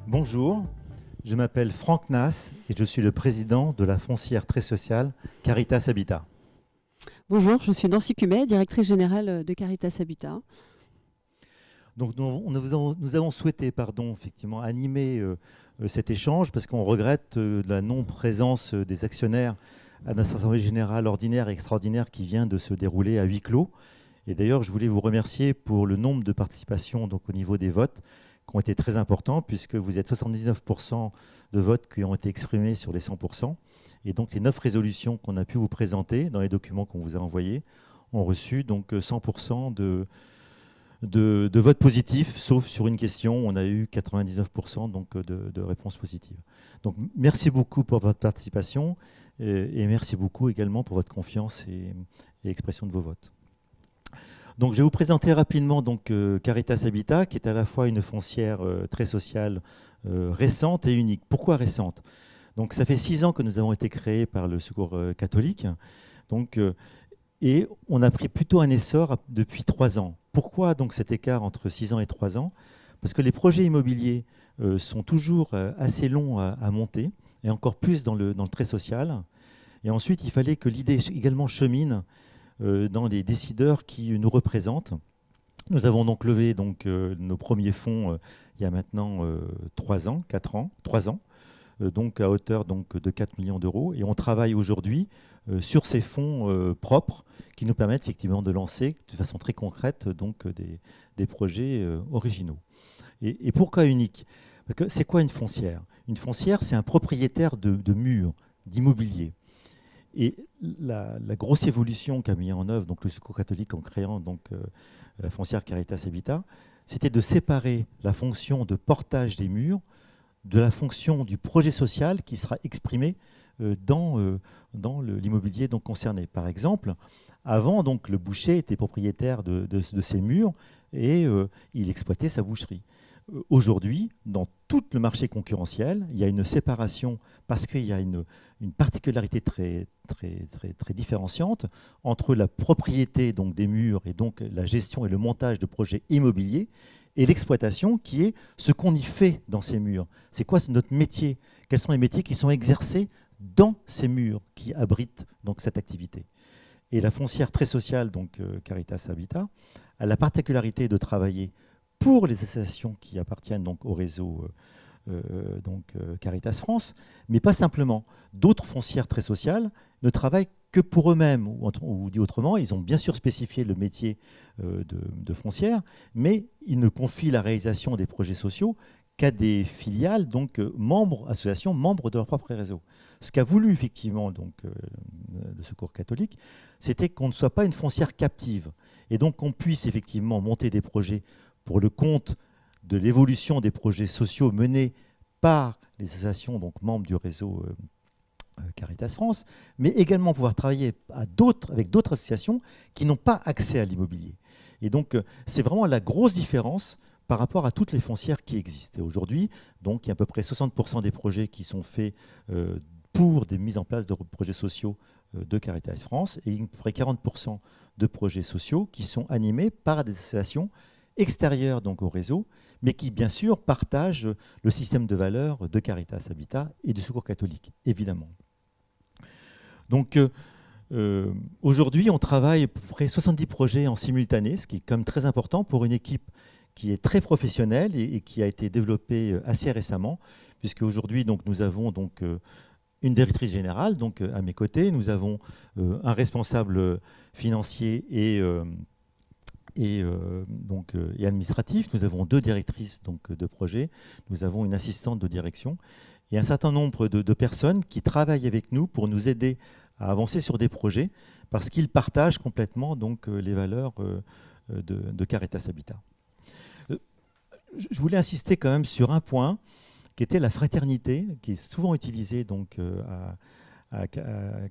Bonjour, je m'appelle Franck Nass et je suis le président de la foncière très sociale Caritas Habitat. Bonjour, je suis Nancy Cumet, directrice générale de Caritas Habitat. Donc nous avons souhaité effectivement animer cet échange parce qu'on regrette la non-présence des actionnaires à notre assemblée générale ordinaire et extraordinaire qui vient de se dérouler à huis clos. Et d'ailleurs, je voulais vous remercier pour le nombre de participations au niveau des votes qui ont été très importants, puisque vous êtes 79% de votes qui ont été exprimés sur les 100%. Et donc les 9 résolutions qu'on a pu vous présenter dans les documents qu'on vous a envoyés ont reçu donc 100% de votes positifs, sauf sur une question, on a eu 99% donc de réponses positives. Donc merci beaucoup pour votre participation et merci beaucoup également pour votre confiance et expression de vos votes. Donc, je vais vous présenter rapidement donc, Caritas Habitat, qui est à la fois une foncière très sociale récente et unique. Pourquoi récente? Donc, ça fait 6 ans que nous avons été créés par le Secours catholique. Donc, et on a pris plutôt un essor depuis 3 ans. Pourquoi donc cet écart entre 6 ans et 3 ans? Parce que les projets immobiliers sont toujours assez longs à monter, et encore plus dans le très social. Et ensuite, il fallait que l'idée également chemine dans les décideurs qui nous représentent. Nous avons donc levé nos premiers fonds il y a maintenant 3 ans, 3 ans, donc à hauteur de 4 millions d'euros. Et on travaille aujourd'hui sur ces fonds propres qui nous permettent effectivement de lancer de façon très concrète des projets originaux. Et pourquoi unique? Parce que c'est quoi une foncière? Une foncière, c'est un propriétaire de murs, d'immobilier. Et la grosse évolution qu'a mis en œuvre donc, le Secours catholique en créant la foncière Caritas Habitat, c'était de séparer la fonction de portage des murs de la fonction du projet social qui sera exprimé dans l'immobilier concerné. Par exemple, avant, donc, le boucher était propriétaire de ces murs et il exploitait sa boucherie. Aujourd'hui, dans tout le marché concurrentiel, il y a une séparation parce qu'il y a une particularité très différenciante entre la propriété donc, des murs et donc la gestion et le montage de projets immobiliers et l'exploitation qui est ce qu'on y fait dans ces murs. C'est quoi notre métier? Quels sont les métiers qui sont exercés dans ces murs qui abritent donc, cette activité? Et la foncière très sociale, donc Caritas Habitat, a la particularité de travailler pour les associations qui appartiennent donc au réseau Caritas France, mais pas simplement. D'autres foncières très sociales ne travaillent que pour eux-mêmes, ou dit autrement, ils ont bien sûr spécifié le métier de foncière, mais ils ne confient la réalisation des projets sociaux qu'à des filiales, donc associations membres de leur propre réseau. Ce qu'a voulu effectivement le Secours catholique, c'était qu'on ne soit pas une foncière captive, et donc qu'on puisse effectivement monter des projets pour le compte de l'évolution des projets sociaux menés par les associations donc membres du réseau Caritas France, mais également pouvoir travailler avec d'autres associations qui n'ont pas accès à l'immobilier. Et donc, c'est vraiment la grosse différence par rapport à toutes les foncières qui existent. Et aujourd'hui, donc, il y a à peu près 60% des projets qui sont faits pour des mises en place de projets sociaux de Caritas France, et à peu près 40% de projets sociaux qui sont animés par des associations extérieures donc au réseau, mais qui bien sûr partagent le système de valeurs de Caritas Habitat et du Secours catholique, évidemment. Donc aujourd'hui, on travaille à peu près 70 projets en simultané, ce qui est quand même très important pour une équipe qui est très professionnelle et qui a été développée assez récemment, puisque aujourd'hui nous avons une directrice générale donc à mes côtés, nous avons un responsable financier et administratif. Nous avons 2 directrices de projet, nous avons une assistante de direction et un certain nombre de personnes qui travaillent avec nous pour nous aider à avancer sur des projets parce qu'ils partagent complètement les valeurs de Caritas Habitat. Je voulais insister quand même sur un point qui était la fraternité, qui est souvent utilisée à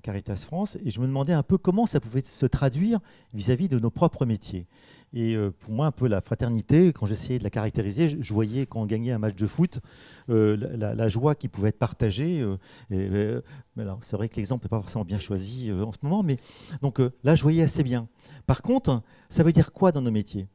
Caritas France, et je me demandais un peu comment ça pouvait se traduire vis-à-vis de nos propres métiers. Et pour moi, un peu la fraternité, quand j'essayais de la caractériser, je voyais quand on gagnait un match de foot, la joie qui pouvait être partagée. C'est vrai que l'exemple n'est pas forcément bien choisi en ce moment, mais donc là, je voyais assez bien. Par contre, ça veut dire quoi dans nos métiers?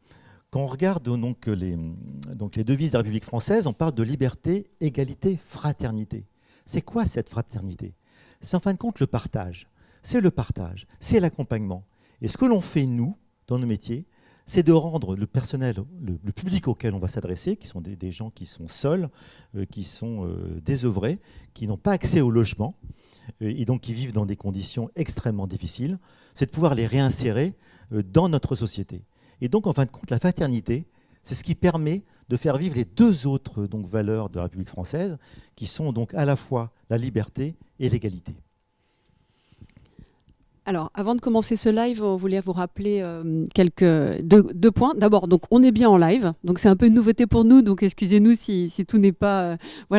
Quand on regarde donc les devises de la République française, on parle de liberté, égalité, fraternité. C'est quoi cette fraternité? C'est en fin de compte le partage. C'est le partage, c'est l'accompagnement. Et ce que l'on fait, nous, dans nos métiers, c'est de rendre le personnel, le public auquel on va s'adresser, qui sont des gens qui sont seuls, qui sont désœuvrés, qui n'ont pas accès au logement, et donc qui vivent dans des conditions extrêmement difficiles, c'est de pouvoir les réinsérer dans notre société. Et donc, en fin de compte, la fraternité, c'est ce qui permet de faire vivre les deux autres valeurs de la République française, qui sont donc à la fois la liberté et l'égalité. Alors, avant de commencer ce live, on voulait vous rappeler deux points. D'abord, donc on est bien en live, donc c'est un peu une nouveauté pour nous, donc excusez-nous si tout n'est pas,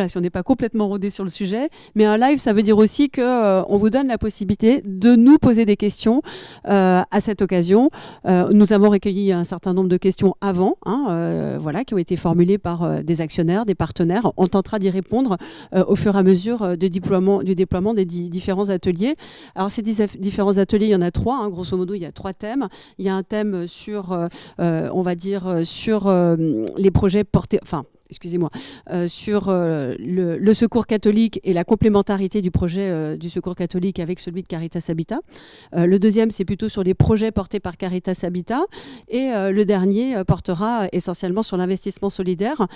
si on n'est pas complètement rodé sur le sujet. Mais un live, ça veut dire aussi qu'on vous donne la possibilité de nous poser des questions à cette occasion. Nous avons recueilli un certain nombre de questions avant, qui ont été formulées par des actionnaires, des partenaires. On tentera d'y répondre au fur et à mesure du déploiement des différents ateliers. Alors, ces différents ateliers, il y en a 3, grosso modo, il y a 3 thèmes. Il y a un thème sur, sur les projets portés, sur le secours catholique et la complémentarité du projet du secours catholique avec celui de Caritas Habitat. Le deuxième, c'est plutôt sur les projets portés par Caritas Habitat. Et le dernier portera essentiellement sur l'investissement solidaire.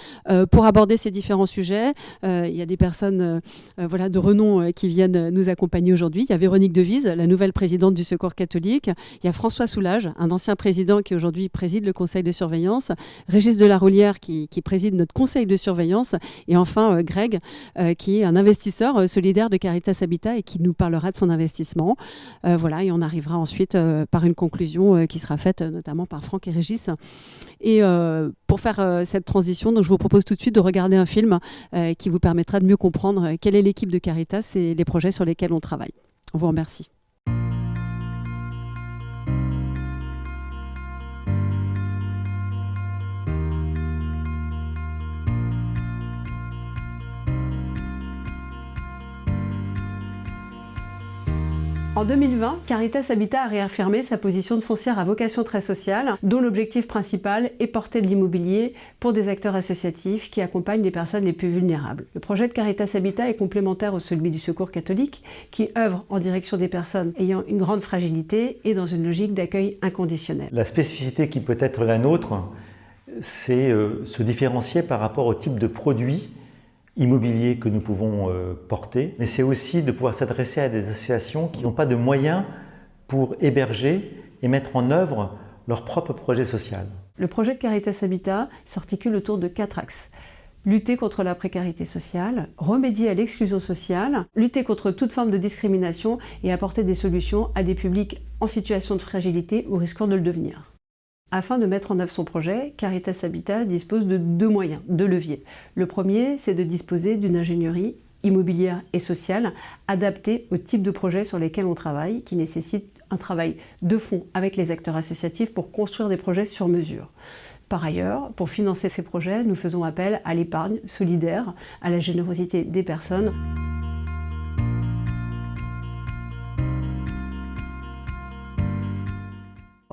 Pour aborder ces différents sujets, il y a des personnes de renom qui viennent nous accompagner aujourd'hui. Il y a Véronique Devise, la nouvelle présidente du Secours catholique. Il y a François Soulage, un ancien président qui aujourd'hui préside le conseil de surveillance. Régis Delaroulière qui préside notre conseil de surveillance, et enfin Greg qui est un investisseur solidaire de Caritas Habitat et qui nous parlera de son investissement. Et on arrivera ensuite par une conclusion qui sera faite notamment par Franck et Régis. Et pour faire cette transition, donc, je vous propose tout de suite de regarder un film qui vous permettra de mieux comprendre quelle est l'équipe de Caritas et les projets sur lesquels on travaille. On vous remercie. En 2020, Caritas Habitat a réaffirmé sa position de foncière à vocation très sociale, dont l'objectif principal est porter de l'immobilier pour des acteurs associatifs qui accompagnent les personnes les plus vulnérables. Le projet de Caritas Habitat est complémentaire au celui du Secours catholique, qui œuvre en direction des personnes ayant une grande fragilité et dans une logique d'accueil inconditionnel. La spécificité qui peut être la nôtre, c'est se différencier par rapport au type de produit immobilier que nous pouvons porter, mais c'est aussi de pouvoir s'adresser à des associations qui n'ont pas de moyens pour héberger et mettre en œuvre leur propre projet social. Le projet de Caritas Habitat s'articule autour de 4 axes. Lutter contre la précarité sociale, remédier à l'exclusion sociale, lutter contre toute forme de discrimination et apporter des solutions à des publics en situation de fragilité ou risquant de le devenir. Afin de mettre en œuvre son projet, Caritas Habitat dispose de 2 moyens, 2 leviers. Le premier, c'est de disposer d'une ingénierie immobilière et sociale adaptée au type de projet sur lesquels on travaille, qui nécessite un travail de fond avec les acteurs associatifs pour construire des projets sur mesure. Par ailleurs, pour financer ces projets, nous faisons appel à l'épargne solidaire, à la générosité des personnes.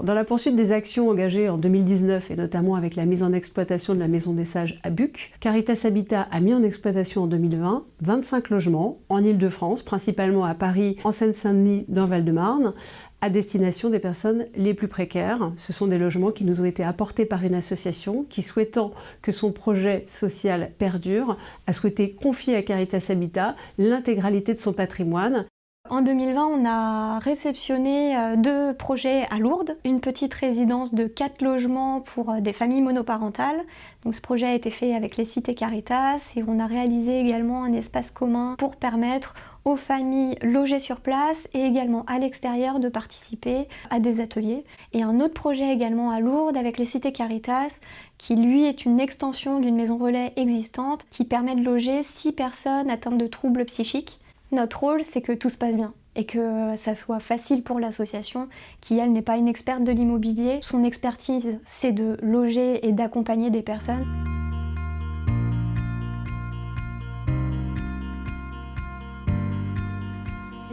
Dans la poursuite des actions engagées en 2019 et notamment avec la mise en exploitation de la Maison des Sages à Buc, Caritas Habitat a mis en exploitation en 2020 25 logements en Île-de-France, principalement à Paris, en Seine-Saint-Denis, dans le Val-de-Marne, à destination des personnes les plus précaires. Ce sont des logements qui nous ont été apportés par une association qui, souhaitant que son projet social perdure, a souhaité confier à Caritas Habitat l'intégralité de son patrimoine. En 2020, on a réceptionné 2 projets à Lourdes, une petite résidence de 4 logements pour des familles monoparentales. Donc ce projet a été fait avec les cités Caritas et on a réalisé également un espace commun pour permettre aux familles logées sur place et également à l'extérieur de participer à des ateliers. Et un autre projet également à Lourdes avec les cités Caritas qui lui est une extension d'une maison relais existante qui permet de loger 6 personnes atteintes de troubles psychiques. Notre rôle, c'est que tout se passe bien et que ça soit facile pour l'association qui, elle, n'est pas une experte de l'immobilier. Son expertise, c'est de loger et d'accompagner des personnes.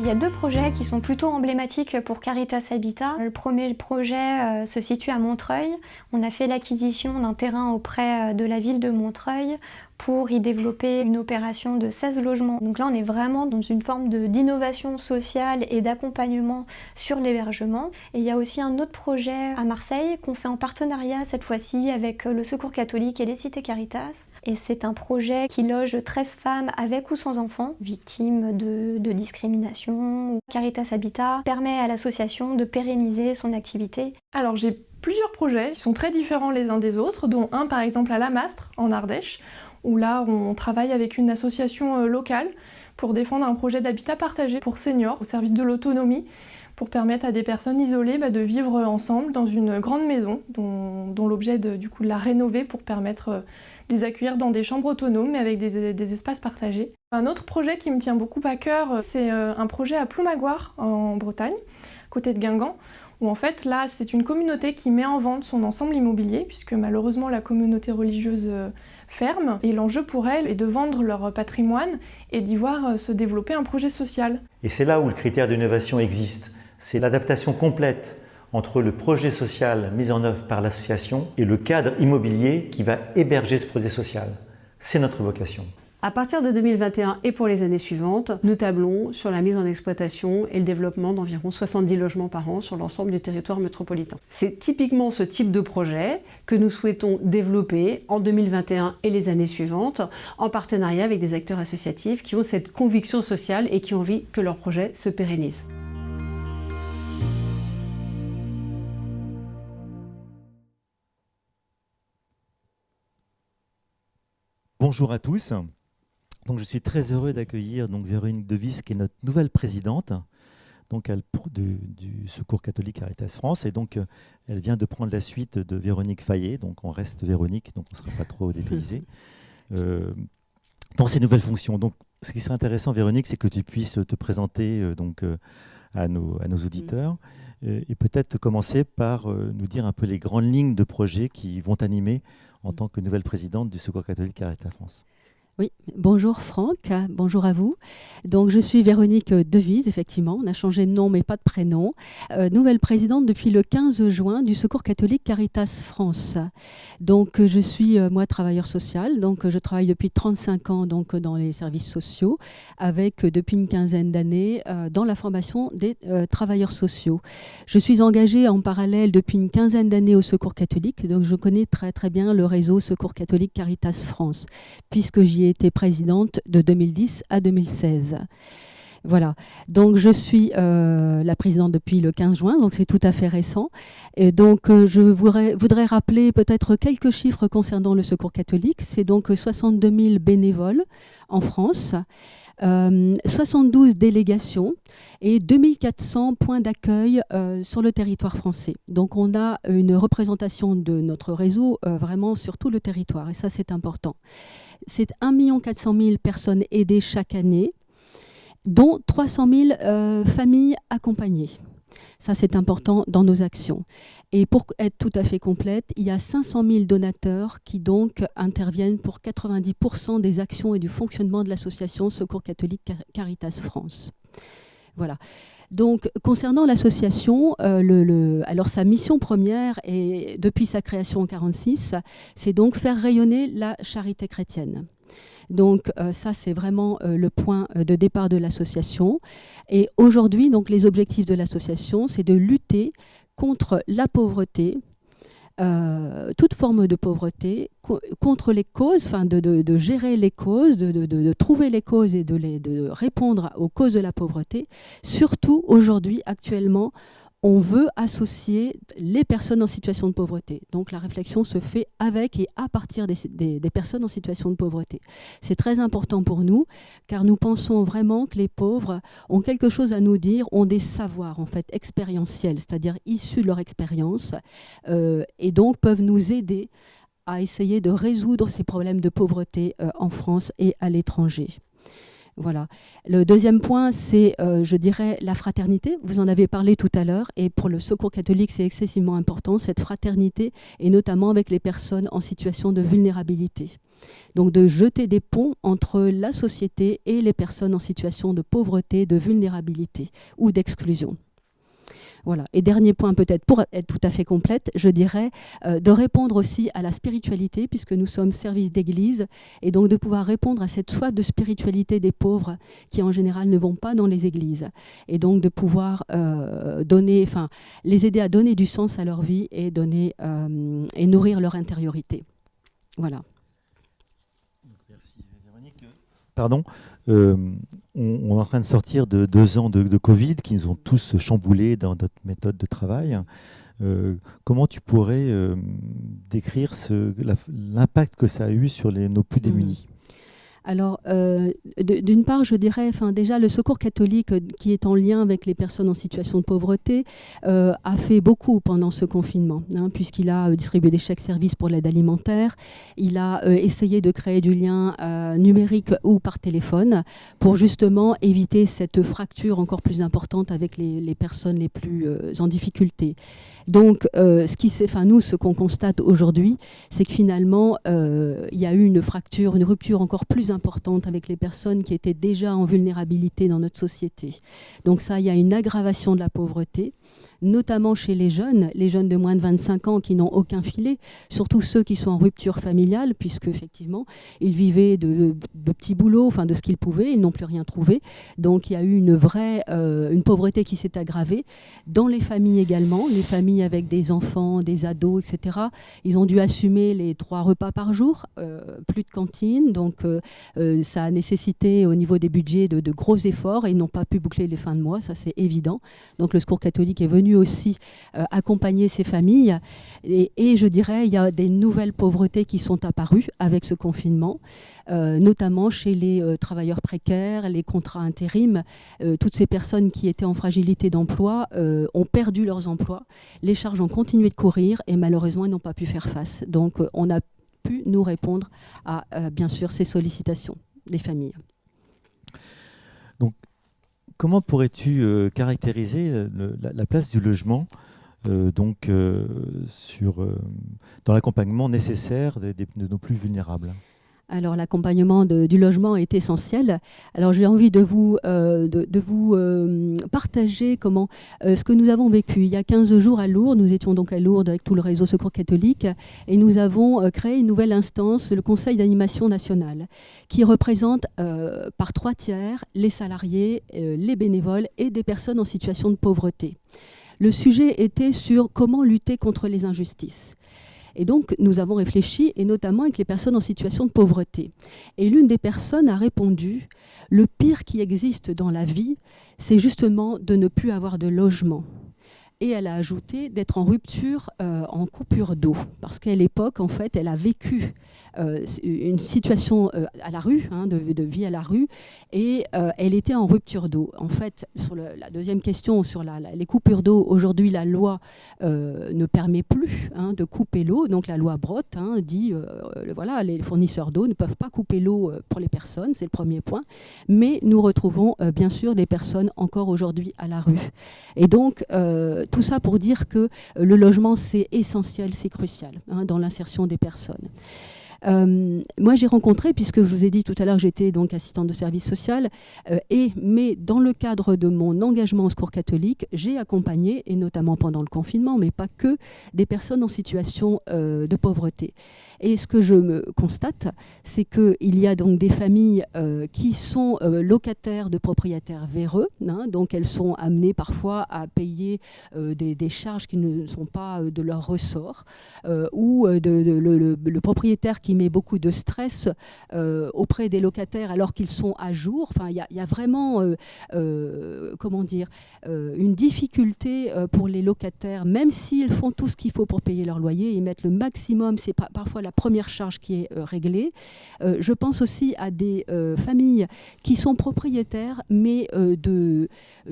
Il y a 2 projets qui sont plutôt emblématiques pour Caritas Habitat. Le premier projet se situe à Montreuil. On a fait l'acquisition d'un terrain auprès de la ville de Montreuil pour y développer une opération de 16 logements. Donc là, on est vraiment dans une forme d'innovation sociale et d'accompagnement sur l'hébergement. Et il y a aussi un autre projet à Marseille qu'on fait en partenariat cette fois-ci avec le Secours catholique et les Cités Caritas. Et c'est un projet qui loge 13 femmes avec ou sans enfants, victimes de discrimination. Caritas Habitat permet à l'association de pérenniser son activité. Alors j'ai plusieurs projets qui sont très différents les uns des autres, dont un par exemple à La Mastre, en Ardèche, où là on travaille avec une association locale pour défendre un projet d'habitat partagé pour seniors au service de l'autonomie, pour permettre à des personnes isolées de vivre ensemble dans une grande maison dont l'objet de la rénover pour permettre de les accueillir dans des chambres autonomes mais avec des espaces partagés. Un autre projet qui me tient beaucoup à cœur, c'est un projet à Ploumagoire en Bretagne, côté de Guingamp, où en fait là c'est une communauté qui met en vente son ensemble immobilier puisque malheureusement la communauté religieuse ferme et l'enjeu pour elle est de vendre leur patrimoine et d'y voir se développer un projet social. Et c'est là où le critère d'innovation existe, c'est l'adaptation complète entre le projet social mis en œuvre par l'association et le cadre immobilier qui va héberger ce projet social. C'est notre vocation. À partir de 2021 et pour les années suivantes, nous tablons sur la mise en exploitation et le développement d'environ 70 logements par an sur l'ensemble du territoire métropolitain. C'est typiquement ce type de projet que nous souhaitons développer en 2021 et les années suivantes en partenariat avec des acteurs associatifs qui ont cette conviction sociale et qui ont envie que leur projet se pérennise. Bonjour à tous. Donc, je suis très heureux d'accueillir Véronique Devis, qui est notre nouvelle présidente du Secours catholique Caritas France. Et donc, elle vient de prendre la suite de Véronique Fayet. Donc, on reste Véronique, donc on ne sera pas trop dépaysé dans ces nouvelles fonctions. Donc, ce qui serait intéressant, Véronique, c'est que tu puisses te présenter à nos auditeurs et peut-être commencer par nous dire un peu les grandes lignes de projets qui vont animer en tant que nouvelle présidente du Secours catholique Caritas France. Oui, bonjour Franck, bonjour à vous. Donc je suis Véronique Devis, effectivement, on a changé de nom mais pas de prénom. Nouvelle présidente depuis le 15 juin du Secours catholique Caritas France. Donc je suis moi travailleur social, donc je travaille depuis 35 ans donc, dans les services sociaux, avec depuis une quinzaine d'années dans la formation des travailleurs sociaux. Je suis engagée en parallèle depuis une quinzaine d'années au Secours catholique, donc je connais très très bien le réseau Secours catholique Caritas France, puisque j'y ai été présidente de 2010 à 2016. Voilà, donc je suis la présidente depuis le 15 juin, donc c'est tout à fait récent. Et donc je voudrais rappeler peut-être quelques chiffres concernant le Secours catholique. C'est donc 62 000 bénévoles en France, 72 délégations et 2400 points d'accueil sur le territoire français. Donc on a une représentation de notre réseau vraiment sur tout le territoire et ça c'est important. C'est 1 400 000 personnes aidées chaque année, dont 300 000 familles accompagnées. Ça, c'est important dans nos actions. Et pour être tout à fait complète, il y a 500 000 donateurs qui donc interviennent pour 90% des actions et du fonctionnement de l'association Secours catholique Caritas France. Voilà. Donc, concernant l'association, alors sa mission première, et depuis sa création en 1946, c'est donc faire rayonner la charité chrétienne. Donc ça, c'est vraiment le point de départ de l'association. Et aujourd'hui, donc, les objectifs de l'association, c'est de lutter contre la pauvreté, toute forme de pauvreté, contre les causes, enfin de gérer les causes, de trouver les causes et de répondre aux causes de la pauvreté. Surtout aujourd'hui, actuellement, on veut associer les personnes en situation de pauvreté. Donc la réflexion se fait avec et à partir des personnes en situation de pauvreté. C'est très important pour nous, car nous pensons vraiment que les pauvres ont quelque chose à nous dire, ont des savoirs en fait expérientiels, c'est-à-dire issus de leur expérience, et donc peuvent nous aider à essayer de résoudre ces problèmes de pauvreté en France et à l'étranger. Voilà. Le deuxième point, c'est, je dirais, la fraternité. Vous en avez parlé tout à l'heure, et pour le Secours catholique, c'est excessivement important, cette fraternité, et notamment avec les personnes en situation de vulnérabilité. Donc de jeter des ponts entre la société et les personnes en situation de pauvreté, de vulnérabilité ou d'exclusion. Voilà. Et dernier point peut-être, pour être tout à fait complète, je dirais de répondre aussi à la spiritualité, puisque nous sommes service d'église, et donc de pouvoir répondre à cette soif de spiritualité des pauvres qui en général ne vont pas dans les églises. Et donc de pouvoir les aider à donner du sens à leur vie et, et nourrir leur intériorité. Voilà. Merci Véronique. Pardon, on est en train de sortir de 2 ans de Covid qui nous ont tous chamboulés dans notre méthode de travail. Comment tu pourrais décrire l'impact que ça a eu sur nos plus démunis ? Alors, d'une part, je dirais, déjà, le Secours catholique, qui est en lien avec les personnes en situation de pauvreté, a fait beaucoup pendant ce confinement, puisqu'il a distribué des chèques-services pour l'aide alimentaire. Il a essayé de créer du lien numérique ou par téléphone pour justement éviter cette fracture encore plus importante avec les personnes les plus en difficulté. Donc, ce qu'on constate aujourd'hui, c'est que finalement, il y a eu une rupture encore plus importante avec les personnes qui étaient déjà en vulnérabilité dans notre société. Donc ça, il y a une aggravation de la pauvreté, notamment chez les jeunes de moins de 25 ans qui n'ont aucun filet, surtout ceux qui sont en rupture familiale, puisque effectivement, ils vivaient de petits boulots, de ce qu'ils pouvaient, ils n'ont plus rien trouvé. Donc il y a eu une pauvreté qui s'est aggravée. Dans les familles également, les familles avec des enfants, des ados, etc., ils ont dû assumer les 3 repas par jour, plus de cantine, donc ça a nécessité au niveau des budgets de gros efforts et ils n'ont pas pu boucler les fins de mois, ça c'est évident. Donc le Secours catholique est venu aussi accompagner ces familles et je dirais il y a des nouvelles pauvretés qui sont apparues avec ce confinement, notamment chez les travailleurs précaires, les contrats intérim, toutes ces personnes qui étaient en fragilité d'emploi ont perdu leurs emplois, les charges ont continué de courir et malheureusement ils n'ont pas pu faire face. Donc on a pu nous répondre à, bien sûr, ces sollicitations des familles. Donc, comment pourrais-tu caractériser la place du logement dans l'accompagnement nécessaire de nos plus vulnérables ? Alors l'accompagnement du logement est essentiel. Alors j'ai envie de vous partager ce que nous avons vécu. Il y a 15 jours à Lourdes, nous étions donc à Lourdes avec tout le réseau Secours catholique et nous avons créé une nouvelle instance, le Conseil d'animation nationale, qui représente par 3 tiers les salariés, les bénévoles et des personnes en situation de pauvreté. Le sujet était sur comment lutter contre les injustices. Et donc, nous avons réfléchi, et notamment avec les personnes en situation de pauvreté. Et l'une des personnes a répondu, le pire qui existe dans la vie, c'est justement de ne plus avoir de logement. Et elle a ajouté d'être en rupture, en coupure d'eau. Parce qu'à l'époque, en fait, elle a vécu une situation à la rue, de vie à la rue, et elle était en rupture d'eau. En fait, sur la deuxième question, sur les coupures d'eau, aujourd'hui, la loi ne permet plus de couper l'eau. Donc la loi Brottes dit, les fournisseurs d'eau ne peuvent pas couper l'eau pour les personnes, c'est le premier point. Mais nous retrouvons bien sûr des personnes encore aujourd'hui à la rue. Et donc, tout ça pour dire que le logement, c'est essentiel, c'est crucial dans l'insertion des personnes. Moi, j'ai rencontré, puisque je vous ai dit tout à l'heure, j'étais donc assistante de service social, mais dans le cadre de mon engagement au Secours catholique, j'ai accompagné, et notamment pendant le confinement, mais pas que, des personnes en situation de pauvreté. Et ce que je me constate, c'est qu'il y a donc des familles qui sont locataires de propriétaires véreux, donc elles sont amenées parfois à payer des charges qui ne sont pas de leur ressort, ou le propriétaire qui met beaucoup de stress auprès des locataires alors qu'ils sont à jour. Enfin, il y a vraiment une difficulté pour les locataires, même s'ils font tout ce qu'il faut pour payer leur loyer, ils mettent le maximum, c'est parfois la première charge qui est réglée. Je pense aussi à des familles qui sont propriétaires, mais de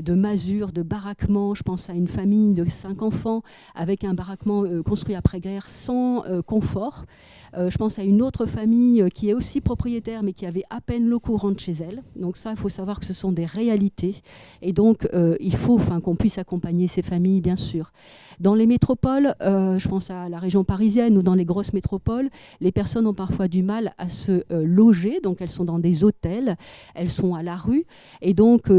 masures, de baraquements. Je pense à une famille de 5 enfants avec un baraquement construit après-guerre sans confort. Je pense à une autre famille qui est aussi propriétaire, mais qui avait à peine l'eau courante chez elle. Donc ça, il faut savoir que ce sont des réalités. Et donc, il faut qu'on puisse accompagner ces familles, bien sûr. Dans les métropoles, je pense à la région parisienne ou dans les grosses métropoles, les personnes ont parfois du mal à se loger. Donc, elles sont dans des hôtels, elles sont à la rue. Et donc,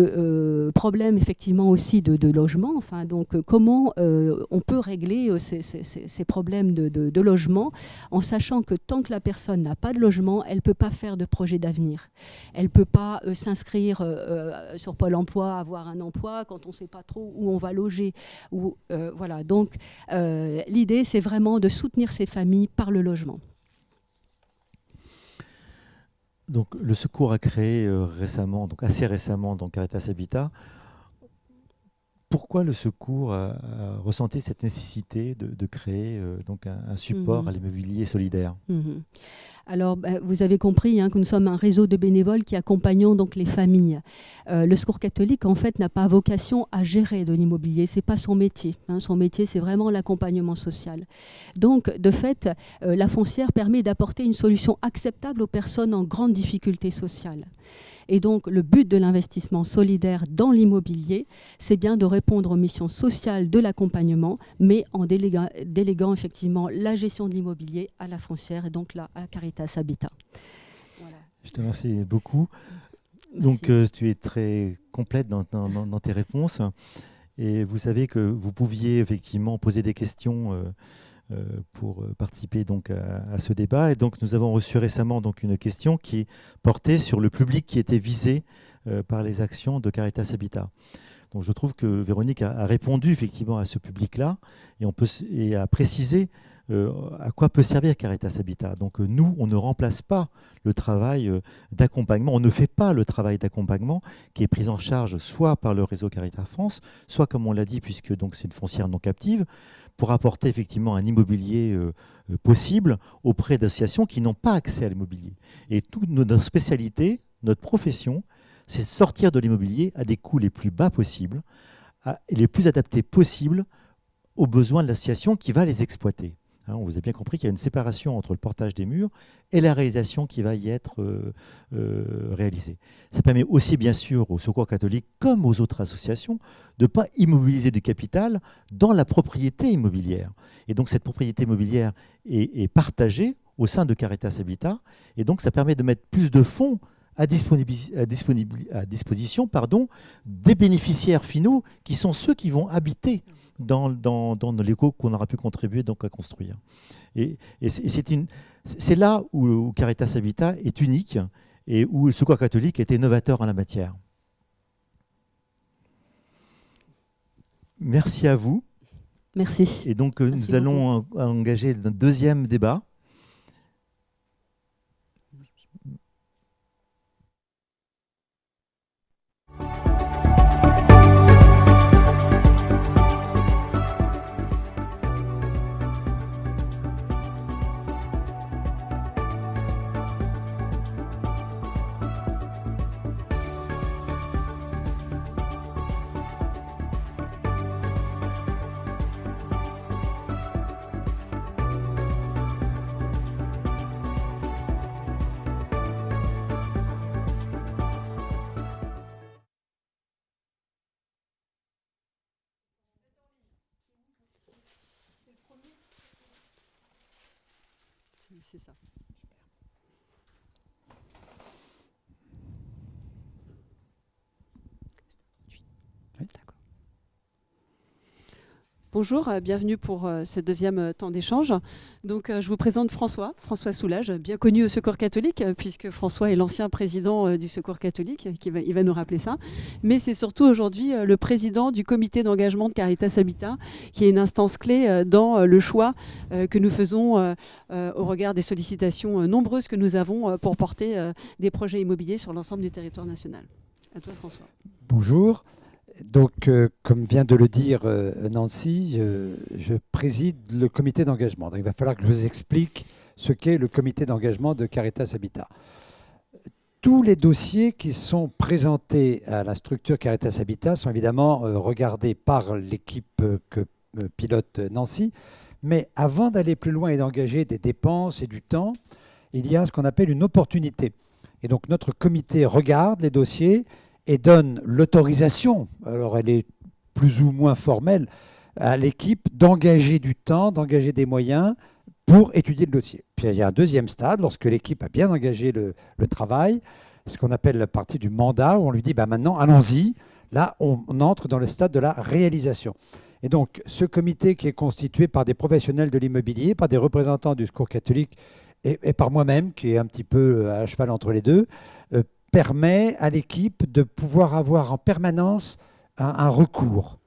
problème effectivement aussi de logement. Enfin, donc, comment on peut régler ces problèmes de logement en sachant que tant que la personne n'a pas de logement, elle ne peut pas faire de projet d'avenir. Elle ne peut pas s'inscrire sur Pôle emploi, avoir un emploi quand on ne sait pas trop où on va loger. Voilà. Donc, l'idée, c'est vraiment de soutenir ces familles par le logement. Donc, le secours a créé récemment, donc assez récemment, dans Caritas Habitat. Pourquoi le secours a ressenti cette nécessité de créer donc un support à l'immobilier solidaire? Alors, vous avez compris que nous sommes un réseau de bénévoles qui accompagnons donc les familles. Le Secours catholique, en fait, n'a pas vocation à gérer de l'immobilier. Ce n'est pas son métier. Son métier, c'est vraiment l'accompagnement social. Donc, de fait, la foncière permet d'apporter une solution acceptable aux personnes en grande difficulté sociale. Et donc, le but de l'investissement solidaire dans l'immobilier, c'est bien de répondre aux missions sociales de l'accompagnement, mais en déléguant effectivement la gestion de l'immobilier à la foncière et donc là, à Caritas Habitat. Voilà. Je te remercie beaucoup. Merci. Donc, tu es très complète dans tes réponses. Et vous savez que vous pouviez effectivement poser des questions pour participer donc à ce débat. Et donc, nous avons reçu récemment donc une question qui portait sur le public qui était visé par les actions de Caritas Habitat. Donc, je trouve que Véronique a répondu effectivement à ce public-là et a précisé à quoi peut servir Caritas Habitat. Donc, nous, on ne remplace pas le travail d'accompagnement, on ne fait pas le travail d'accompagnement qui est pris en charge soit par le réseau Caritas France, soit, comme on l'a dit, puisque donc c'est une foncière non captive, pour apporter effectivement un immobilier possible auprès d'associations qui n'ont pas accès à l'immobilier. Et toute notre spécialité, notre profession, c'est sortir de l'immobilier à des coûts les plus bas possibles, et les plus adaptés possibles aux besoins de l'association qui va les exploiter. On vous a bien compris qu'il y a une séparation entre le portage des murs et la réalisation qui va y être réalisée. Ça permet aussi, bien sûr, au Secours catholique comme aux autres associations de ne pas immobiliser du capital dans la propriété immobilière. Et donc, cette propriété immobilière est partagée au sein de Caritas Habitat. Et donc, ça permet de mettre plus de fonds à disposition des bénéficiaires finaux qui sont ceux qui vont habiter dans les locaux qu'on aura pu contribuer donc à construire. Et c'est là où Caritas Habitat est unique et où le Secours catholique était novateur en la matière. Merci à vous. Merci. Et donc Merci nous allons engager le deuxième débat. C'est ça. D'accord. Bonjour, bienvenue pour ce deuxième temps d'échange. Donc, je vous présente François Soulage, bien connu au Secours catholique, puisque François est l'ancien président du Secours catholique, il va nous rappeler ça. Mais c'est surtout aujourd'hui le président du comité d'engagement de Caritas Habitat, qui est une instance clé dans le choix que nous faisons au regard des sollicitations nombreuses que nous avons pour porter des projets immobiliers sur l'ensemble du territoire national. À toi, François. Bonjour. Donc, comme vient de le dire Nancy, je préside le comité d'engagement. Donc, il va falloir que je vous explique ce qu'est le comité d'engagement de Caritas Habitat. Tous les dossiers qui sont présentés à la structure Caritas Habitat sont évidemment regardés par l'équipe que pilote Nancy. Mais avant d'aller plus loin et d'engager des dépenses et du temps, il y a ce qu'on appelle une opportunité. Et donc notre comité regarde les dossiers et donne l'autorisation, alors elle est plus ou moins formelle, à l'équipe d'engager du temps, d'engager des moyens pour étudier le dossier. Puis il y a un deuxième stade, lorsque l'équipe a bien engagé le travail, ce qu'on appelle la partie du mandat, où on lui dit maintenant allons-y. Là, on entre dans le stade de la réalisation. Et donc, ce comité qui est constitué par des professionnels de l'immobilier, par des représentants du Secours catholique et par moi-même, qui est un petit peu à cheval entre les deux, permet à l'équipe de pouvoir avoir en permanence un recours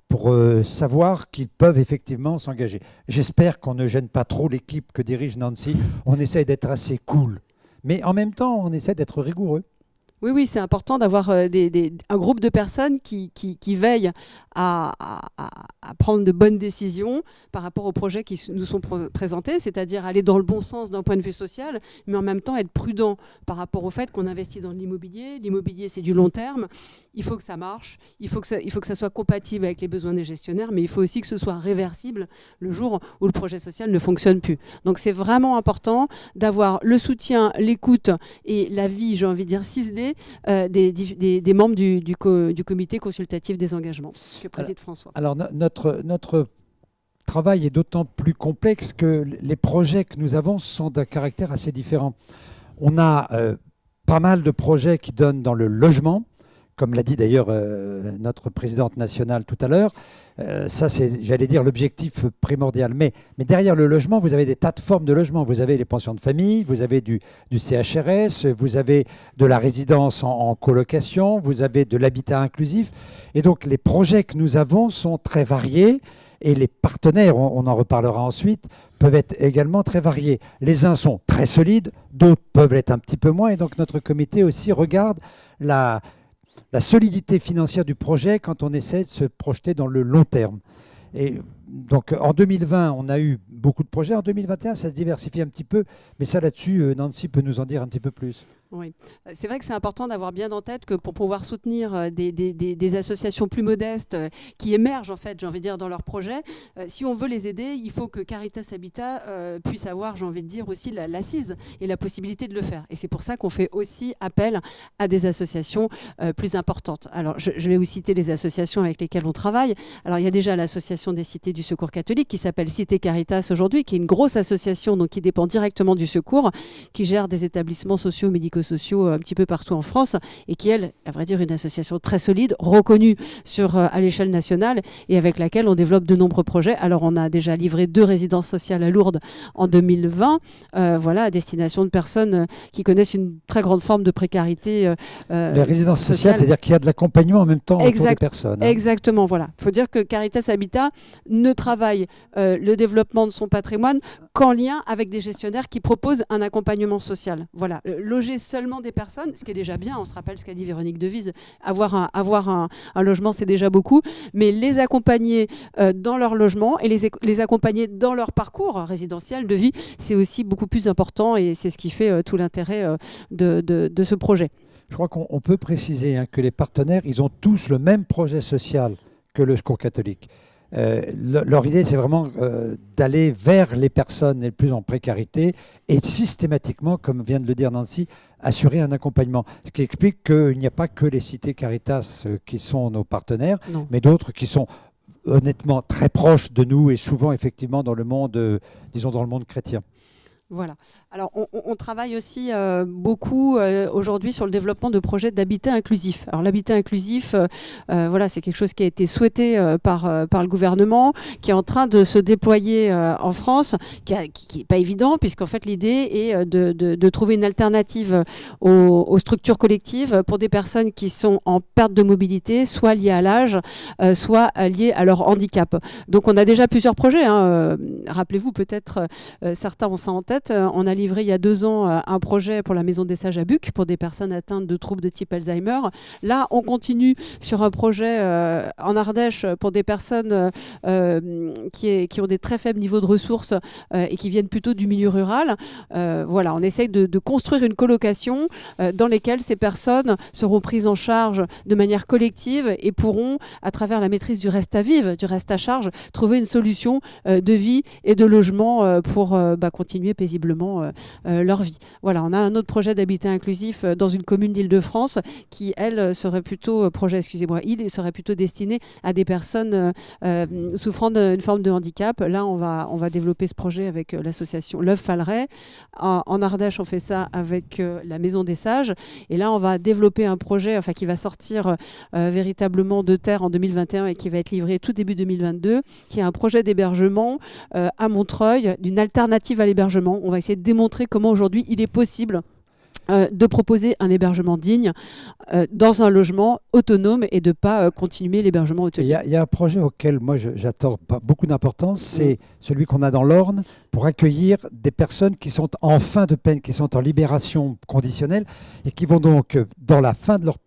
pour savoir qu'ils peuvent effectivement s'engager. J'espère qu'on ne gêne pas trop l'équipe que dirige Nancy. On essaie d'être assez cool. Mais en même temps, on essaie d'être rigoureux. Oui, oui, c'est important d'avoir un groupe de personnes qui veillent à prendre de bonnes décisions par rapport aux projets qui nous sont présentés, c'est-à-dire aller dans le bon sens d'un point de vue social, mais en même temps être prudent par rapport au fait qu'on investit dans l'immobilier. L'immobilier, c'est du long terme. Il faut que ça marche, il faut que ça soit compatible avec les besoins des gestionnaires, mais il faut aussi que ce soit réversible le jour où le projet social ne fonctionne plus. Donc c'est vraiment important d'avoir le soutien, l'écoute et l'avis, j'ai envie de dire 6D, des membres du comité consultatif des engagements que préside François. Alors notre travail est d'autant plus complexe que les projets que nous avons sont d'un caractère assez différent. On a pas mal de projets qui donnent dans le logement, comme l'a dit d'ailleurs notre présidente nationale tout à l'heure. Ça, c'est, j'allais dire, l'objectif primordial. Mais derrière le logement, vous avez des tas de formes de logement. Vous avez les pensions de famille, vous avez du CHRS, vous avez de la résidence en colocation, vous avez de l'habitat inclusif. Et donc, les projets que nous avons sont très variés. Et les partenaires, on en reparlera ensuite, peuvent être également très variés. Les uns sont très solides, d'autres peuvent l'être un petit peu moins. Et donc, notre comité aussi regarde la solidité financière du projet quand on essaie de se projeter dans le long terme. Et donc en 2020, on a eu beaucoup de projets. En 2021, ça se diversifie un petit peu. Mais ça, là-dessus, Nancy peut nous en dire un petit peu plus. Oui, c'est vrai que c'est important d'avoir bien en tête que pour pouvoir soutenir des associations plus modestes qui émergent, en fait, j'ai envie de dire, dans leurs projets, si on veut les aider, il faut que Caritas Habitat puisse avoir, j'ai envie de dire, aussi l'assise et la possibilité de le faire. Et c'est pour ça qu'on fait aussi appel à des associations plus importantes. Alors, je vais vous citer les associations avec lesquelles on travaille. Alors, il y a déjà l'association des cités du Secours catholique qui s'appelle Cité Caritas aujourd'hui, qui est une grosse association donc, qui dépend directement du Secours, qui gère des établissements sociaux, médico-sociaux un petit peu partout en France et qui, elle, à vrai dire, une association très solide, reconnue à l'échelle nationale et avec laquelle on développe de nombreux projets. Alors, on a déjà livré 2 résidences sociales à Lourdes en 2020, à destination de personnes qui connaissent une très grande forme de précarité Les résidences sociales, c'est-à-dire qu'il y a de l'accompagnement en même temps autour des personnes. Hein. Exactement, voilà. Il faut dire que Caritas Habitat ne travaille le développement de son patrimoine qu'en lien avec des gestionnaires qui proposent un accompagnement social. Voilà, loger seulement des personnes, ce qui est déjà bien, on se rappelle ce qu'a dit Véronique Devise, avoir un logement, c'est déjà beaucoup, mais les accompagner dans leur logement et les accompagner dans leur parcours résidentiel de vie, c'est aussi beaucoup plus important et c'est ce qui fait tout l'intérêt de ce projet. Je crois qu'on peut préciser que les partenaires, ils ont tous le même projet social que le Secours catholique. Leur idée, c'est vraiment d'aller vers les personnes les plus en précarité et systématiquement, comme vient de le dire Nancy, assurer un accompagnement. Ce qui explique qu'il n'y a pas que les cités Caritas qui sont nos partenaires, mais d'autres qui sont honnêtement très proches de nous et souvent effectivement dans le monde, disons dans le monde chrétien. Voilà. Alors, on travaille aussi beaucoup aujourd'hui sur le développement de projets d'habitat inclusif. Alors, l'habitat inclusif, c'est quelque chose qui a été souhaité par le gouvernement, qui est en train de se déployer en France, qui n'est pas évident, puisqu'en fait, l'idée est de trouver une alternative aux structures collectives pour des personnes qui sont en perte de mobilité, soit liées à l'âge, soit liées à leur handicap. Donc, on a déjà plusieurs projets. Rappelez-vous, peut-être, certains ont ça en tête. On a livré il y a 2 ans un projet pour la Maison des Sages à Buc pour des personnes atteintes de troubles de type Alzheimer. Là, on continue sur un projet en Ardèche pour des personnes qui ont des très faibles niveaux de ressources et qui viennent plutôt du milieu rural. On essaye de construire une colocation dans laquelle ces personnes seront prises en charge de manière collective et pourront, à travers la maîtrise du reste à vivre, du reste à charge, trouver une solution de vie et de logement pour continuer à payer paisiblement leur vie. Voilà, on a un autre projet d'habitat inclusif dans une commune d'Île-de-France qui, elle, serait plutôt il serait plutôt destiné à des personnes souffrant d'une forme de handicap. Là, on va développer ce projet avec l'association L'Œuf Falleret. En Ardèche, on fait ça avec la Maison des Sages. Et là, on va développer un projet qui va sortir véritablement de terre en 2021 et qui va être livré tout début 2022, qui est un projet d'hébergement à Montreuil, d'une alternative à l'hébergement. On va essayer de démontrer comment aujourd'hui il est possible de proposer un hébergement digne dans un logement autonome et de ne pas continuer l'hébergement hôtelier. Il y a un projet auquel moi j'attends beaucoup d'importance, c'est celui qu'on a dans l'Orne pour accueillir des personnes qui sont en fin de peine, qui sont en libération conditionnelle et qui vont donc, dans la fin de leur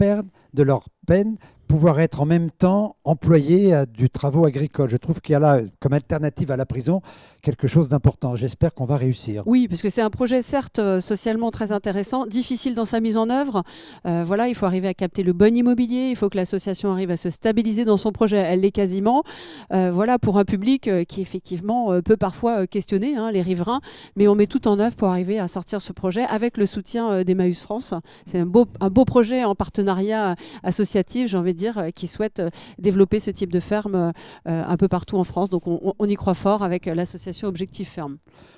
peine, pouvoir être en même temps employés à du travaux agricole. Je trouve qu'il y a là, comme alternative à la prison, quelque chose d'important. J'espère qu'on va réussir. Oui, parce que c'est un projet certes socialement très intéressant, difficile dans sa mise en œuvre. Il faut arriver à capter le bon immobilier, il faut que l'association arrive à se stabiliser dans son projet. Elle l'est quasiment. Pour un public qui effectivement peut parfois questionner les riverains, mais on met tout en œuvre pour arriver à sortir ce projet avec le soutien d'Emmaüs France. C'est un beau projet en partenariat associatif, j'ai envie de dire, qui souhaite développer ce type de ferme un peu partout en France. Donc on y croit fort avec l'association Objectif Ferme.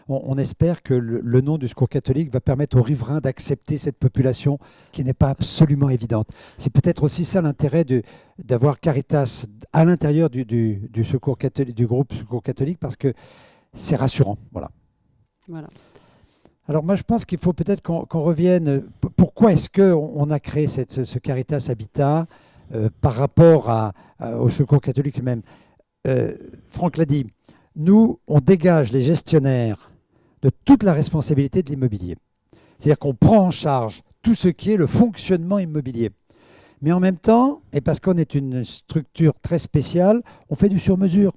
On espère que le nom du Secours catholique va permettre aux riverains d'accepter cette population qui n'est pas absolument évidente. C'est peut-être aussi ça l'intérêt d'avoir Caritas à l'intérieur du Secours catholique, du groupe Secours catholique, parce que c'est rassurant. Voilà. Alors moi, je pense qu'il faut peut-être qu'on revienne. Pourquoi est-ce qu'on a créé ce Caritas Habitat par rapport au Secours catholique même? Franck l'a dit, nous, on dégage les gestionnaires de toute la responsabilité de l'immobilier. C'est-à-dire qu'on prend en charge tout ce qui est le fonctionnement immobilier. Mais en même temps, et parce qu'on est une structure très spéciale, on fait du sur-mesure.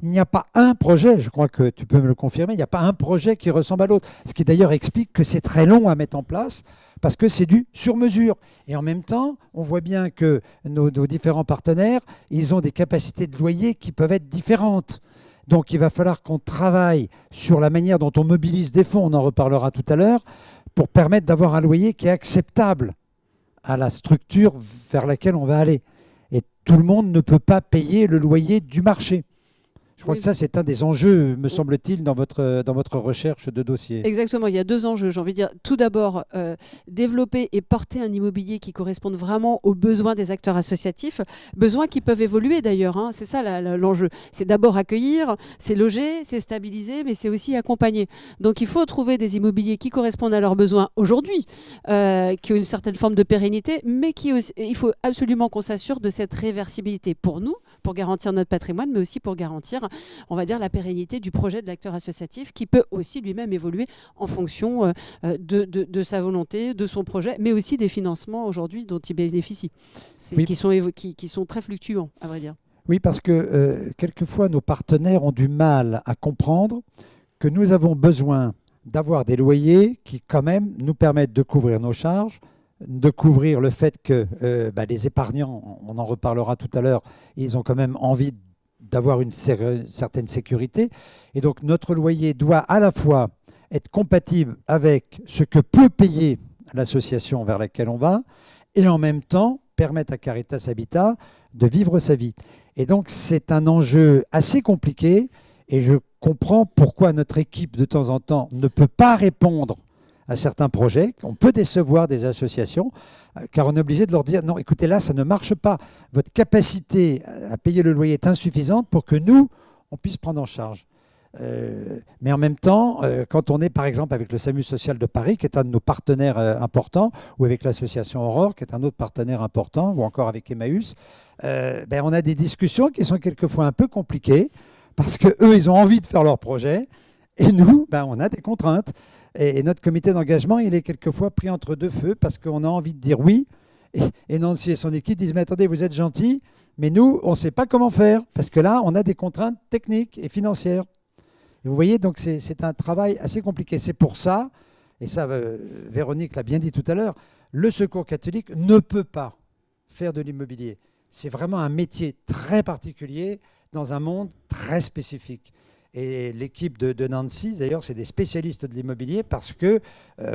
Il n'y a pas un projet, je crois que tu peux me le confirmer, il n'y a pas un projet qui ressemble à l'autre. Ce qui d'ailleurs explique que c'est très long à mettre en place parce que c'est du sur-mesure. Et en même temps, on voit bien que nos différents partenaires, ils ont des capacités de loyer qui peuvent être différentes. Donc il va falloir qu'on travaille sur la manière dont on mobilise des fonds, on en reparlera tout à l'heure, pour permettre d'avoir un loyer qui est acceptable à la structure vers laquelle on va aller. Et tout le monde ne peut pas payer le loyer du marché. Je crois que ça, c'est un des enjeux, me semble-t-il, dans votre recherche de dossier. Exactement, il y a deux enjeux. J'ai envie de dire, tout d'abord, développer et porter un immobilier qui corresponde vraiment aux besoins des acteurs associatifs, besoins qui peuvent évoluer d'ailleurs. C'est ça l'enjeu. C'est d'abord accueillir, c'est loger, c'est stabiliser, mais c'est aussi accompagner. Donc il faut trouver des immobiliers qui correspondent à leurs besoins aujourd'hui, qui ont une certaine forme de pérennité, mais il faut absolument qu'on s'assure de cette réversibilité pour nous, pour garantir notre patrimoine, mais aussi pour garantir, on va dire, la pérennité du projet de l'acteur associatif qui peut aussi lui-même évoluer en fonction de sa volonté, de son projet, mais aussi des financements aujourd'hui dont il bénéficie, qui sont très fluctuants, à vrai dire. Oui, parce que quelquefois, nos partenaires ont du mal à comprendre que nous avons besoin d'avoir des loyers qui, quand même, nous permettent de couvrir nos charges, de couvrir le fait que les épargnants, on en reparlera tout à l'heure, ils ont quand même envie d'avoir une certaine sécurité. Et donc notre loyer doit à la fois être compatible avec ce que peut payer l'association vers laquelle on va et en même temps permettre à Caritas Habitat de vivre sa vie. Et donc c'est un enjeu assez compliqué et je comprends pourquoi notre équipe de temps en temps ne peut pas répondre à certains projets. On peut décevoir des associations car on est obligé de leur dire non, écoutez, là, ça ne marche pas. Votre capacité à payer le loyer est insuffisante pour que nous, on puisse prendre en charge. Mais en même temps, quand on est par exemple avec le SAMU Social de Paris, qui est un de nos partenaires importants, ou avec l'association Aurore, qui est un autre partenaire important, ou encore avec Emmaüs, on a des discussions qui sont quelquefois un peu compliquées parce qu'eux, ils ont envie de faire leur projet et nous, on a des contraintes. Et notre comité d'engagement, il est quelquefois pris entre deux feux parce qu'on a envie de dire oui. Et Nancy et son équipe disent, mais attendez, vous êtes gentils, mais nous, on ne sait pas comment faire parce que là, on a des contraintes techniques et financières. Et vous voyez, donc c'est un travail assez compliqué. C'est pour ça, et ça, Véronique l'a bien dit tout à l'heure, le Secours catholique ne peut pas faire de l'immobilier. C'est vraiment un métier très particulier dans un monde très spécifique. Et l'équipe de Nancy, d'ailleurs, c'est des spécialistes de l'immobilier parce que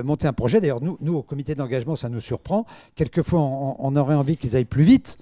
monter un projet, d'ailleurs, nous, au comité d'engagement, ça nous surprend. Quelquefois, on aurait envie qu'ils aillent plus vite,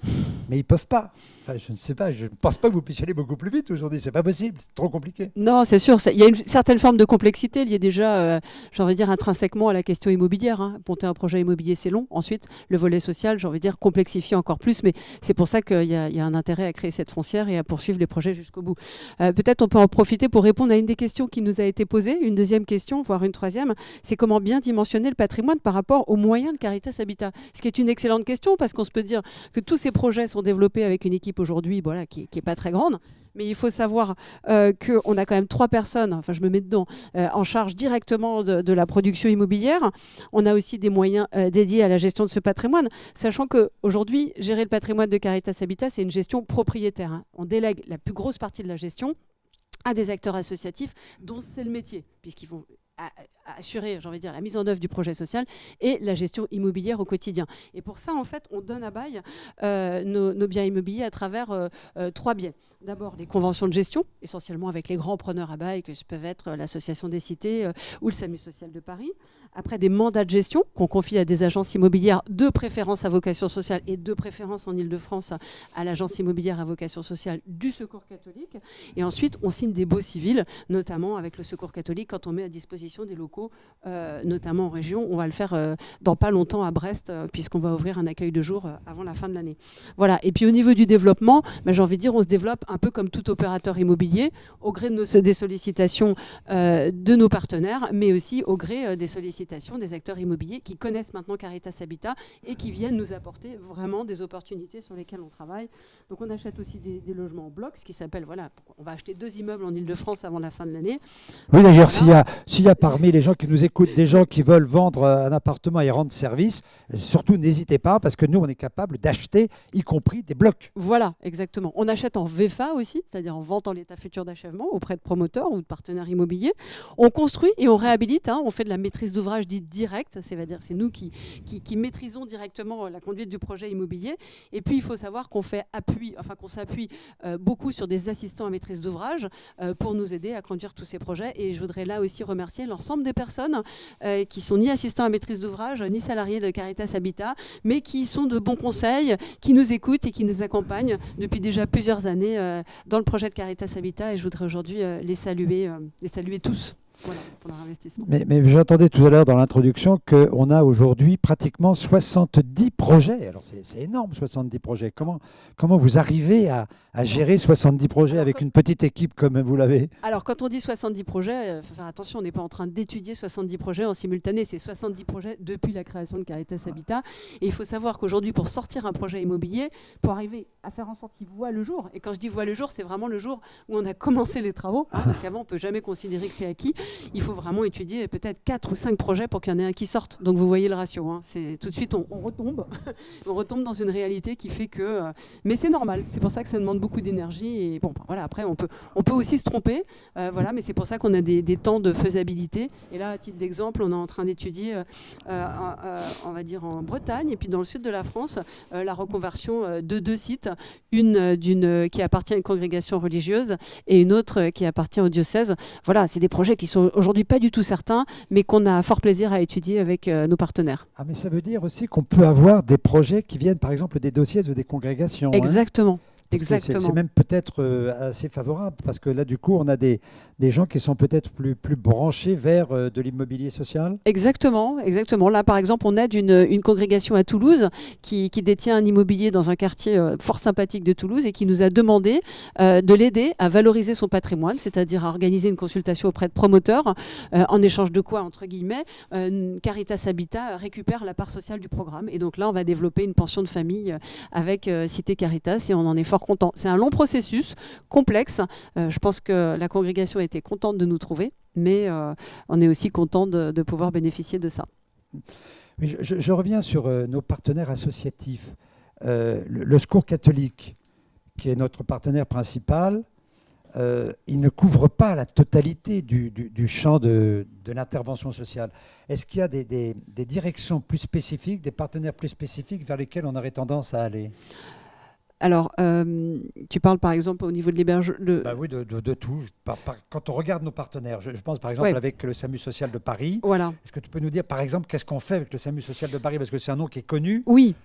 mais ils ne peuvent pas. Enfin, je ne sais pas, je ne pense pas que vous puissiez aller beaucoup plus vite aujourd'hui. C'est pas possible, c'est trop compliqué. Non, c'est sûr. Il y a une certaine forme de complexité liée déjà, j'ai envie de dire, intrinsèquement à la question immobilière. Hein. Monter un projet immobilier, c'est long. Ensuite, le volet social, j'ai envie de dire, complexifie encore plus. Mais c'est pour ça qu'il y a un intérêt à créer cette foncière et à poursuivre les projets jusqu'au bout. Peut-être on peut en profiter pour répondre à une des questions qui nous a été posée. Une deuxième question, voire une troisième, c'est comment bien dimensionner le patrimoine par rapport aux moyens de Caritas Habitat. Ce qui est une excellente question parce qu'on se peut dire que tous ces projets sont développés avec une équipe aujourd'hui voilà, qui n'est pas très grande. Mais il faut savoir qu'on a quand même 3 personnes, enfin je me mets dedans, en charge directement de la production immobilière. On a aussi des moyens dédiés à la gestion de ce patrimoine, sachant qu'aujourd'hui, gérer le patrimoine de Caritas Habitat, c'est une gestion propriétaire. Hein. On délègue la plus grosse partie de la gestion à des acteurs associatifs dont c'est le métier, puisqu'ils vont assurer, j'ai envie de dire, la mise en œuvre du projet social et la gestion immobilière au quotidien. Et pour ça, en fait, on donne à bail nos biens immobiliers à travers 3 biais. D'abord, des conventions de gestion, essentiellement avec les grands preneurs à bail, que peuvent être l'Association des cités ou le SAMU social de Paris. Après, des mandats de gestion qu'on confie à des agences immobilières de préférence à vocation sociale et de préférence en Ile-de-France à l'agence immobilière à vocation sociale du Secours catholique. Et ensuite, on signe des baux civils, notamment avec le Secours catholique, quand on met à disposition des locaux, notamment en région. On va le faire dans pas longtemps à Brest, puisqu'on va ouvrir un accueil de jour avant la fin de l'année. Voilà. Et puis au niveau du développement, j'ai envie de dire, on se développe un peu comme tout opérateur immobilier, au gré des sollicitations de nos partenaires, mais aussi au gré des sollicitations des acteurs immobiliers qui connaissent maintenant Caritas Habitat et qui viennent nous apporter vraiment des opportunités sur lesquelles on travaille. Donc on achète aussi des logements en bloc, ce qui s'appelle, voilà, on va acheter 2 immeubles en Ile-de-France avant la fin de l'année. Oui, d'ailleurs, voilà. S'il y a parmi les gens qui nous écoutent des gens qui veulent vendre un appartement et rendre service, surtout n'hésitez pas parce que nous, on est capable d'acheter, y compris des blocs. Voilà, exactement. On achète en VFA aussi, c'est-à-dire en vente en l'état futur d'achèvement auprès de promoteurs ou de partenaires immobiliers. On construit et on réhabilite, hein, on fait de la maîtrise d'ouvrage dite directe, c'est-à-dire c'est nous qui maîtrisons directement la conduite du projet immobilier. Et puis, il faut savoir qu'on s'appuie beaucoup sur des assistants à maîtrise d'ouvrage pour nous aider à conduire tous ces projets. Et je voudrais là aussi remercier l'ensemble des personnes qui sont ni assistants à maîtrise d'ouvrage, ni salariés de Caritas Habitat, mais qui sont de bons conseils, qui nous écoutent et qui nous accompagnent depuis déjà plusieurs années dans le projet de Caritas Habitat. Et je voudrais aujourd'hui les saluer tous. Voilà, pour leur investissement. Mais j'entendais tout à l'heure dans l'introduction qu'on a aujourd'hui pratiquement 70 projets. Alors c'est énorme, 70 projets. Comment vous arrivez à gérer 70 projets avec une petite équipe comme vous l'avez? Alors quand on dit 70 projets, attention, on n'est pas en train d'étudier 70 projets en simultané. C'est 70 projets depuis la création de Caritas Habitat. Et il faut savoir qu'aujourd'hui, pour sortir un projet immobilier, pour arriver à faire en sorte qu'il voit le jour, et quand je dis voit le jour, c'est vraiment le jour où on a commencé les travaux, hein, parce qu'avant, on ne peut jamais considérer que c'est acquis. Il faut vraiment étudier peut-être 4 ou 5 projets pour qu'il y en ait un qui sorte. Donc vous voyez le ratio. Hein. Tout de suite, on retombe. On retombe dans une réalité qui fait que... mais c'est normal. C'est pour ça que ça demande beaucoup d'énergie. Et bon, voilà, après, on peut aussi se tromper. Voilà, mais c'est pour ça qu'on a des temps de faisabilité. Et là, à titre d'exemple, on est en train d'étudier, on va dire en Bretagne, et puis dans le sud de la France, la reconversion de 2 sites. Une qui appartient à une congrégation religieuse et une autre qui appartient au diocèse. Voilà, c'est des projets qui sont aujourd'hui pas du tout certains, mais qu'on a fort plaisir à étudier avec nos partenaires. Ah, mais ça veut dire aussi qu'on peut avoir des projets qui viennent, par exemple, des diocèses ou des congrégations. Exactement. Hein. Exactement. C'est même peut-être assez favorable parce que là, du coup, on a des gens qui sont peut-être plus branchés vers de l'immobilier social. Exactement. Là, par exemple, on aide une congrégation à Toulouse qui détient un immobilier dans un quartier fort sympathique de Toulouse et qui nous a demandé de l'aider à valoriser son patrimoine, c'est-à-dire à organiser une consultation auprès de promoteurs, en échange de quoi, entre guillemets, Caritas Habitat récupère la part sociale du programme. Et donc là, on va développer une pension de famille avec Cité Caritas et on en est fort content. C'est un long processus, complexe. Je pense que la congrégation a été contente de nous trouver, mais on est aussi content de pouvoir bénéficier de ça. Je reviens sur nos partenaires associatifs. Le Secours catholique, qui est notre partenaire principal, il ne couvre pas la totalité du champ de l'intervention sociale. Est-ce qu'il y a des directions plus spécifiques, des partenaires plus spécifiques vers lesquels on aurait tendance à aller ? Alors, tu parles par exemple au niveau de l'hébergement. Oui, de tout. Quand on regarde nos partenaires, je pense par exemple avec le SAMU social de Paris. Voilà. Est-ce que tu peux nous dire par exemple qu'est-ce qu'on fait avec le SAMU social de Paris, parce que c'est un nom qui est connu. Oui.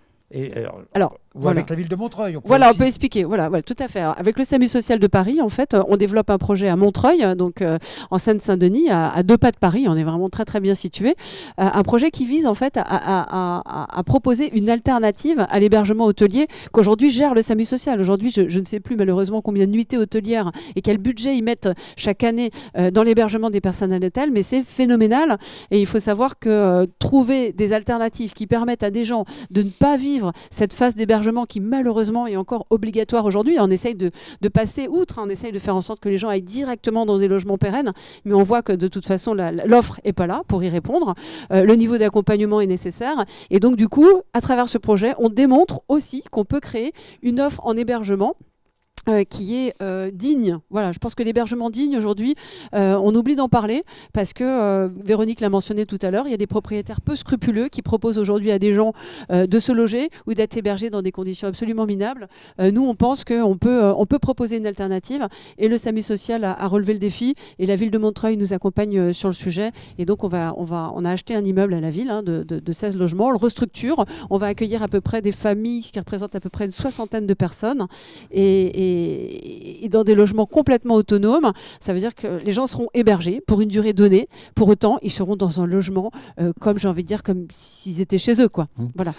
Ou avec la ville de Montreuil. On peut expliquer. Voilà, tout à fait. Alors, avec le SAMU social de Paris, en fait, on développe un projet à Montreuil, donc en Seine-Saint-Denis, à 2 pas de Paris. On est vraiment très très bien situé. Un projet qui vise en fait à proposer une alternative à l'hébergement hôtelier qu'aujourd'hui gère le SAMU social. Aujourd'hui, je ne sais plus malheureusement combien de nuitées hôtelières et quel budget ils mettent chaque année dans l'hébergement des personnes à l'hôtel, mais c'est phénoménal. Et il faut savoir que trouver des alternatives qui permettent à des gens de ne pas vivre cette phase d'hébergement qui malheureusement est encore obligatoire aujourd'hui. On essaye de passer outre, on essaye de faire en sorte que les gens aillent directement dans des logements pérennes, mais on voit que de toute façon l'offre n'est pas là pour y répondre. Le niveau d'accompagnement est nécessaire et donc du coup, à travers ce projet, on démontre aussi qu'on peut créer une offre en hébergement qui est digne. Voilà, je pense que l'hébergement digne aujourd'hui, on oublie d'en parler parce que Véronique l'a mentionné tout à l'heure, il y a des propriétaires peu scrupuleux qui proposent aujourd'hui à des gens de se loger ou d'être hébergés dans des conditions absolument minables. Nous, on pense qu'on peut proposer une alternative et le SAMU social a relevé le défi et la ville de Montreuil nous accompagne sur le sujet et donc on a acheté un immeuble à la ville de 16 logements, on le restructure, on va accueillir à peu près des familles qui représentent à peu près une 60aine de personnes et dans des logements complètement autonomes. Ça veut dire que les gens seront hébergés pour une durée donnée. Pour autant, ils seront dans un logement comme j'ai envie de dire, comme s'ils étaient chez eux, quoi. Voilà.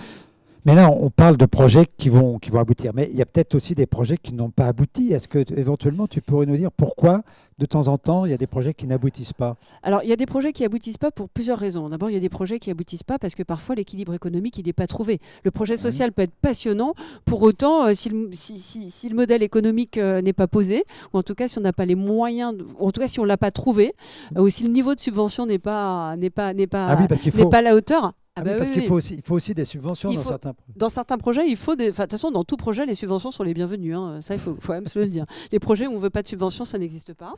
Mais là, on parle de projets qui vont aboutir. Mais il y a peut-être aussi des projets qui n'ont pas abouti. Est-ce que éventuellement tu pourrais nous dire pourquoi, de temps en temps, il y a des projets qui n'aboutissent pas? Alors, il y a des projets qui n'aboutissent pas pour plusieurs raisons. D'abord, il y a des projets qui n'aboutissent pas parce que parfois, l'équilibre économique, il n'est pas trouvé. Le projet social peut être passionnant. Pour autant, si le modèle économique n'est pas posé, ou en tout cas, si on n'a pas les moyens, en tout cas, si on ne l'a pas trouvé, ou si le niveau de subvention n'est pas à la hauteur. Parce qu'il faut aussi des subventions dans certains projets. Dans certains projets, il faut de toute façon, dans tout projet, les subventions sont les bienvenues. Hein. Ça, il faut quand même se le dire. Les projets où on ne veut pas de subventions, ça n'existe pas.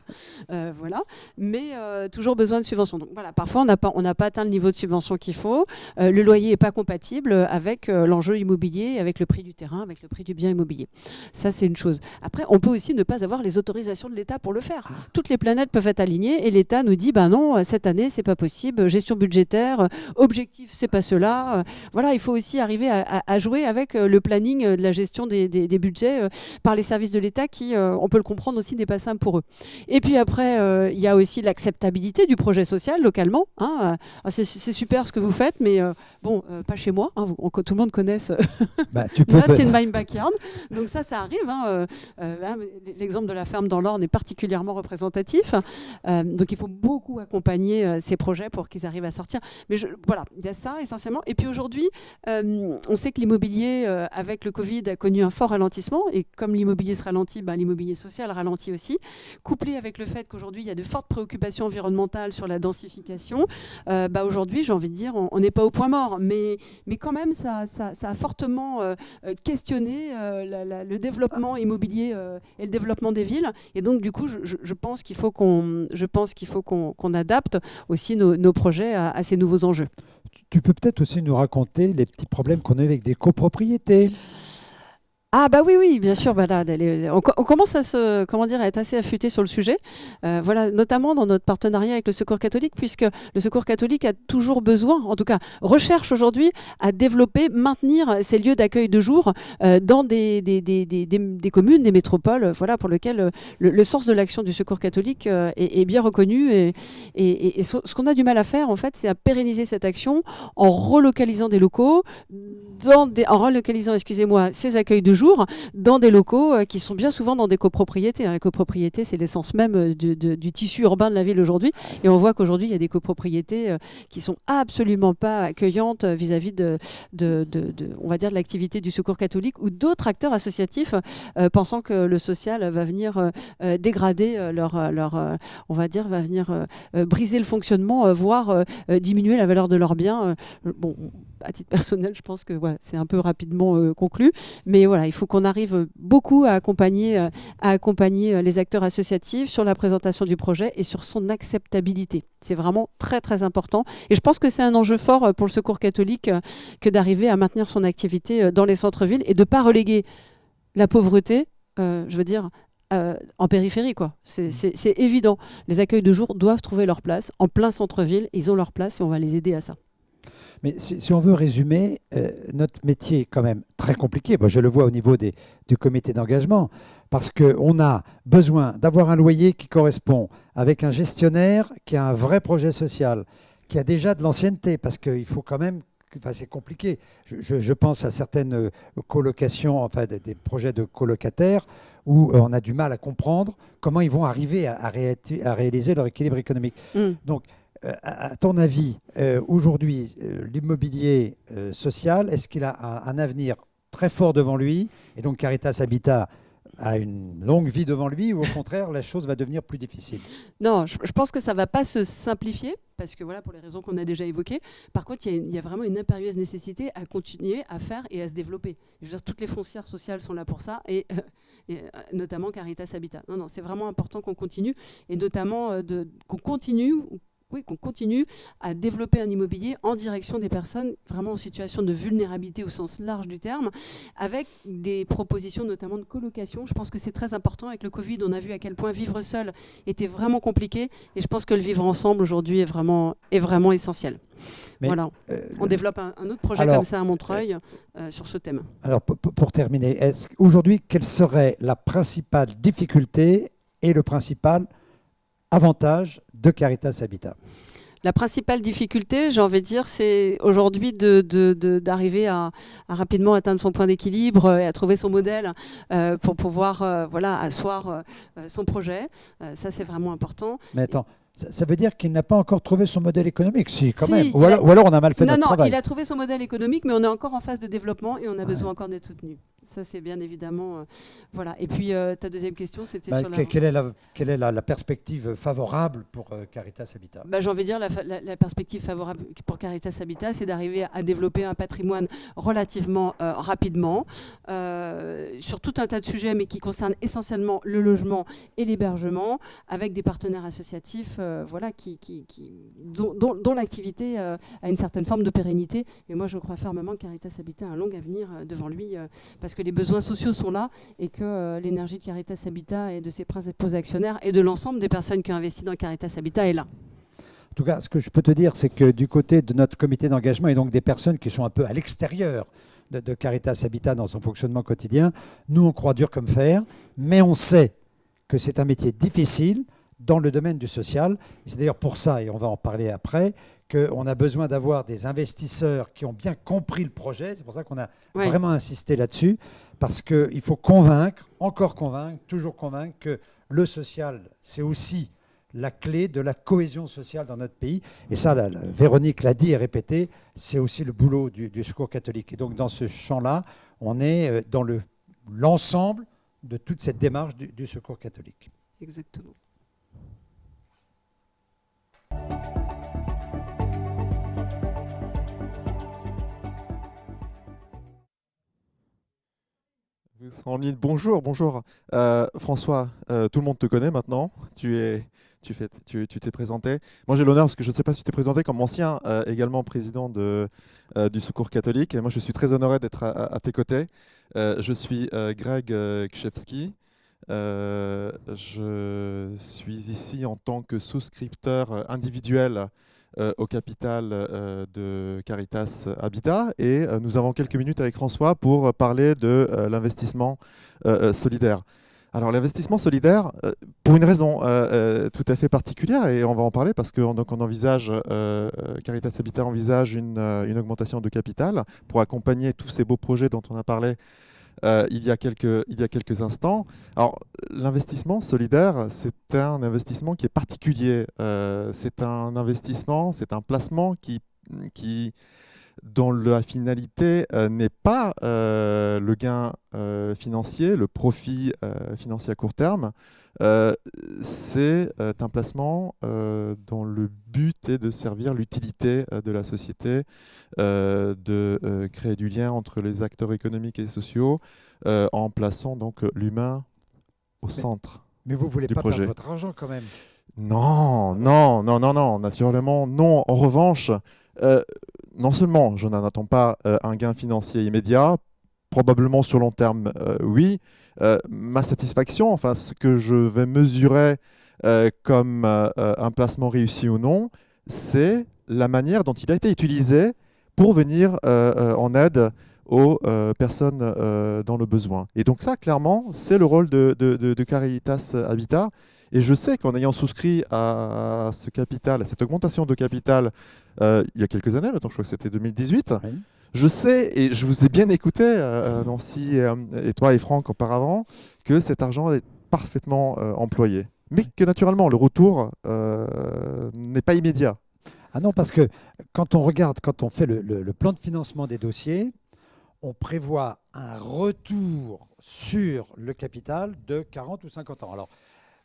Voilà. Mais toujours besoin de subventions. Donc voilà, parfois, on n'a pas atteint le niveau de subvention qu'il faut. Le loyer n'est pas compatible avec l'enjeu immobilier, avec le prix du terrain, avec le prix du bien immobilier. Ça, c'est une chose. Après, on peut aussi ne pas avoir les autorisations de l'État pour le faire. Toutes les planètes peuvent être alignées et l'État nous dit, non, cette année, c'est pas possible. Gestion budgétaire, objectif, c'est pas cela. Voilà, il faut aussi arriver à jouer avec le planning de la gestion des budgets par les services de l'État qui, on peut le comprendre aussi, n'est pas simple pour eux. Et puis après, il y a aussi l'acceptabilité du projet social localement. Hein. C'est super ce que vous faites, mais pas chez moi. Hein, tout le monde connaisse Not in my backyard. Donc ça arrive. Hein. L'exemple de la ferme dans l'Orne est particulièrement représentatif. Donc il faut beaucoup accompagner ces projets pour qu'ils arrivent à sortir. Mais voilà, il y a ça essentiellement. Et puis aujourd'hui, on sait que l'immobilier, avec le Covid, a connu un fort ralentissement. Et comme l'immobilier se ralentit, l'immobilier social ralentit aussi. Couplé avec le fait qu'aujourd'hui, il y a de fortes préoccupations environnementales sur la densification, aujourd'hui, j'ai envie de dire, on n'est pas au point mort. Mais quand même, ça a fortement questionné le développement immobilier et le développement des villes. Et donc, du coup, je pense qu'il faut qu'on adapte aussi nos projets à ces nouveaux enjeux. Tu peux peut-être aussi nous raconter les petits problèmes qu'on a avec des copropriétés. Ah oui, bien sûr. Là, on commence à être assez affûté sur le sujet. Voilà, notamment dans notre partenariat avec le Secours catholique, puisque le Secours catholique a toujours besoin, en tout cas, recherche aujourd'hui à développer, maintenir ces lieux d'accueil de jour dans des communes, des métropoles, voilà, pour lesquelles le sens de l'action du Secours catholique est bien reconnu. Et ce qu'on a du mal à faire, en fait, c'est à pérenniser cette action en relocalisant des locaux, ces accueils de jour dans des locaux qui sont bien souvent dans des copropriétés. La copropriété, c'est l'essence même du tissu urbain de la ville aujourd'hui. Et on voit qu'aujourd'hui, il y a des copropriétés qui sont absolument pas accueillantes vis-à-vis on va dire, de l'activité du Secours catholique ou d'autres acteurs associatifs pensant que le social va venir dégrader on va dire, va venir briser le fonctionnement, voire diminuer la valeur de leurs biens. À titre personnel, je pense que c'est un peu rapidement conclu. Mais voilà, il faut qu'on arrive beaucoup à accompagner les acteurs associatifs sur la présentation du projet et sur son acceptabilité. C'est vraiment très, très important. Et je pense que c'est un enjeu fort pour le Secours catholique que d'arriver à maintenir son activité dans les centres-villes et de ne pas reléguer la pauvreté, je veux dire, en périphérie, quoi. C'est évident. Les accueils de jour doivent trouver leur place en plein centre-ville. Ils ont leur place et on va les aider à ça. Mais si on veut résumer, notre métier est quand même très compliqué. Moi, je le vois au niveau du comité d'engagement, parce qu'on a besoin d'avoir un loyer qui correspond avec un gestionnaire qui a un vrai projet social, qui a déjà de l'ancienneté, parce qu'il faut quand même... Enfin, c'est compliqué. Je pense à certaines colocations, enfin des projets de colocataires, où on a du mal à comprendre comment ils vont arriver à réaliser leur équilibre économique. Donc, à ton avis, aujourd'hui, l'immobilier social, est-ce qu'il a un avenir très fort devant lui, et donc Caritas Habitat a une longue vie devant lui, ou au contraire, la chose va devenir plus difficile? Non, je pense que ça ne va pas se simplifier, parce que voilà, pour les raisons qu'on a déjà évoquées. Par contre, il y a vraiment une impérieuse nécessité à continuer à faire et à se développer. Je veux dire, toutes les foncières sociales sont là pour ça, et notamment Caritas Habitat. Non, c'est vraiment important qu'on continue, et notamment qu'on continue à développer un immobilier en direction des personnes vraiment en situation de vulnérabilité au sens large du terme, avec des propositions notamment de colocation. Je pense que c'est très important. Avec le Covid, on a vu à quel point vivre seul était vraiment compliqué, et je pense que le vivre ensemble aujourd'hui est vraiment essentiel. Mais voilà. On développe un autre projet comme ça à Montreuil sur ce thème. Alors, pour terminer, aujourd'hui, quelle serait la principale difficulté et le principal avantage de Caritas Habitat? La principale difficulté, j'ai envie de dire, c'est aujourd'hui d'arriver à rapidement atteindre son point d'équilibre et à trouver son modèle pour pouvoir asseoir son projet. Ça, c'est vraiment important. Mais attends, ça veut dire qu'il n'a pas encore trouvé son modèle économique, si, quand même. Ou alors on a mal fait notre travail. Non, il a trouvé son modèle économique, mais on est encore en phase de développement et on a besoin encore d'être soutenu. Ça, c'est bien évidemment... voilà. Et puis, ta deuxième question, c'était sur la... Quelle est la perspective favorable pour Caritas Habitat? J'ai envie de dire la perspective favorable pour Caritas Habitat, c'est d'arriver à développer un patrimoine relativement rapidement sur tout un tas de sujets, mais qui concernent essentiellement le logement et l'hébergement, avec des partenaires associatifs dont l'activité a une certaine forme de pérennité. Et moi, je crois fermement que Caritas Habitat a un long avenir devant lui, parce que les besoins sociaux sont là et que l'énergie de Caritas Habitat et de ses principaux actionnaires et de l'ensemble des personnes qui ont investi dans Caritas Habitat est là. En tout cas, ce que je peux te dire, c'est que du côté de notre comité d'engagement et donc des personnes qui sont un peu à l'extérieur de Caritas Habitat dans son fonctionnement quotidien, nous, on croit dur comme fer, mais on sait que c'est un métier difficile dans le domaine du social. C'est d'ailleurs pour ça, et on va en parler après, qu'on a besoin d'avoir des investisseurs qui ont bien compris le projet. C'est pour ça qu'on a vraiment insisté là-dessus, parce qu'il faut convaincre, toujours convaincre que le social, c'est aussi la clé de la cohésion sociale dans notre pays. Et ça, Véronique l'a dit et répété, c'est aussi le boulot du Secours catholique. Et donc, dans ce champ-là, on est dans l'ensemble de toute cette démarche du Secours catholique. Exactement. Bonjour. François, tout le monde te connaît maintenant. Tu t'es présenté. Moi, j'ai l'honneur, parce que je ne sais pas si tu t'es présenté comme ancien également président du Secours catholique. Et moi, je suis très honoré d'être à tes côtés. Je suis Greg Krzewski. Je suis ici en tant que souscripteur individuel au capital de Caritas Habitat, et nous avons quelques minutes avec François pour parler de l'investissement solidaire. Alors l'investissement solidaire, pour une raison tout à fait particulière, et on va en parler parce que Caritas Habitat envisage une augmentation de capital pour accompagner tous ces beaux projets dont on a parlé il y a quelques instants. Alors, l'investissement solidaire, c'est un investissement qui est particulier. C'est un investissement, c'est un placement dont la finalité n'est pas le gain financier, le profit financier à court terme. C'est un placement dont le but est de servir l'utilité de la société, de créer du lien entre les acteurs économiques et sociaux, en plaçant donc l'humain au centre. Mais vous ne voulez pas perdre votre argent quand même? Non, naturellement non. En revanche, non seulement je n'en attends pas un gain financier immédiat, probablement sur long terme, oui. Ma satisfaction, enfin ce que je vais mesurer comme un placement réussi ou non, c'est la manière dont il a été utilisé pour venir en aide aux personnes dans le besoin. Et donc ça, clairement, c'est le rôle de Caritas Habitat. Et je sais qu'en ayant souscrit à ce capital, à cette augmentation de capital, il y a quelques années, maintenant je crois que c'était 2018, oui. Je sais, et je vous ai bien écouté, Nancy et toi et Franck auparavant, que cet argent est parfaitement employé. Mais que naturellement, le retour n'est pas immédiat. Ah non, parce que quand on regarde, quand on fait le plan de financement des dossiers, on prévoit un retour sur le capital de 40 ou 50 ans. Alors,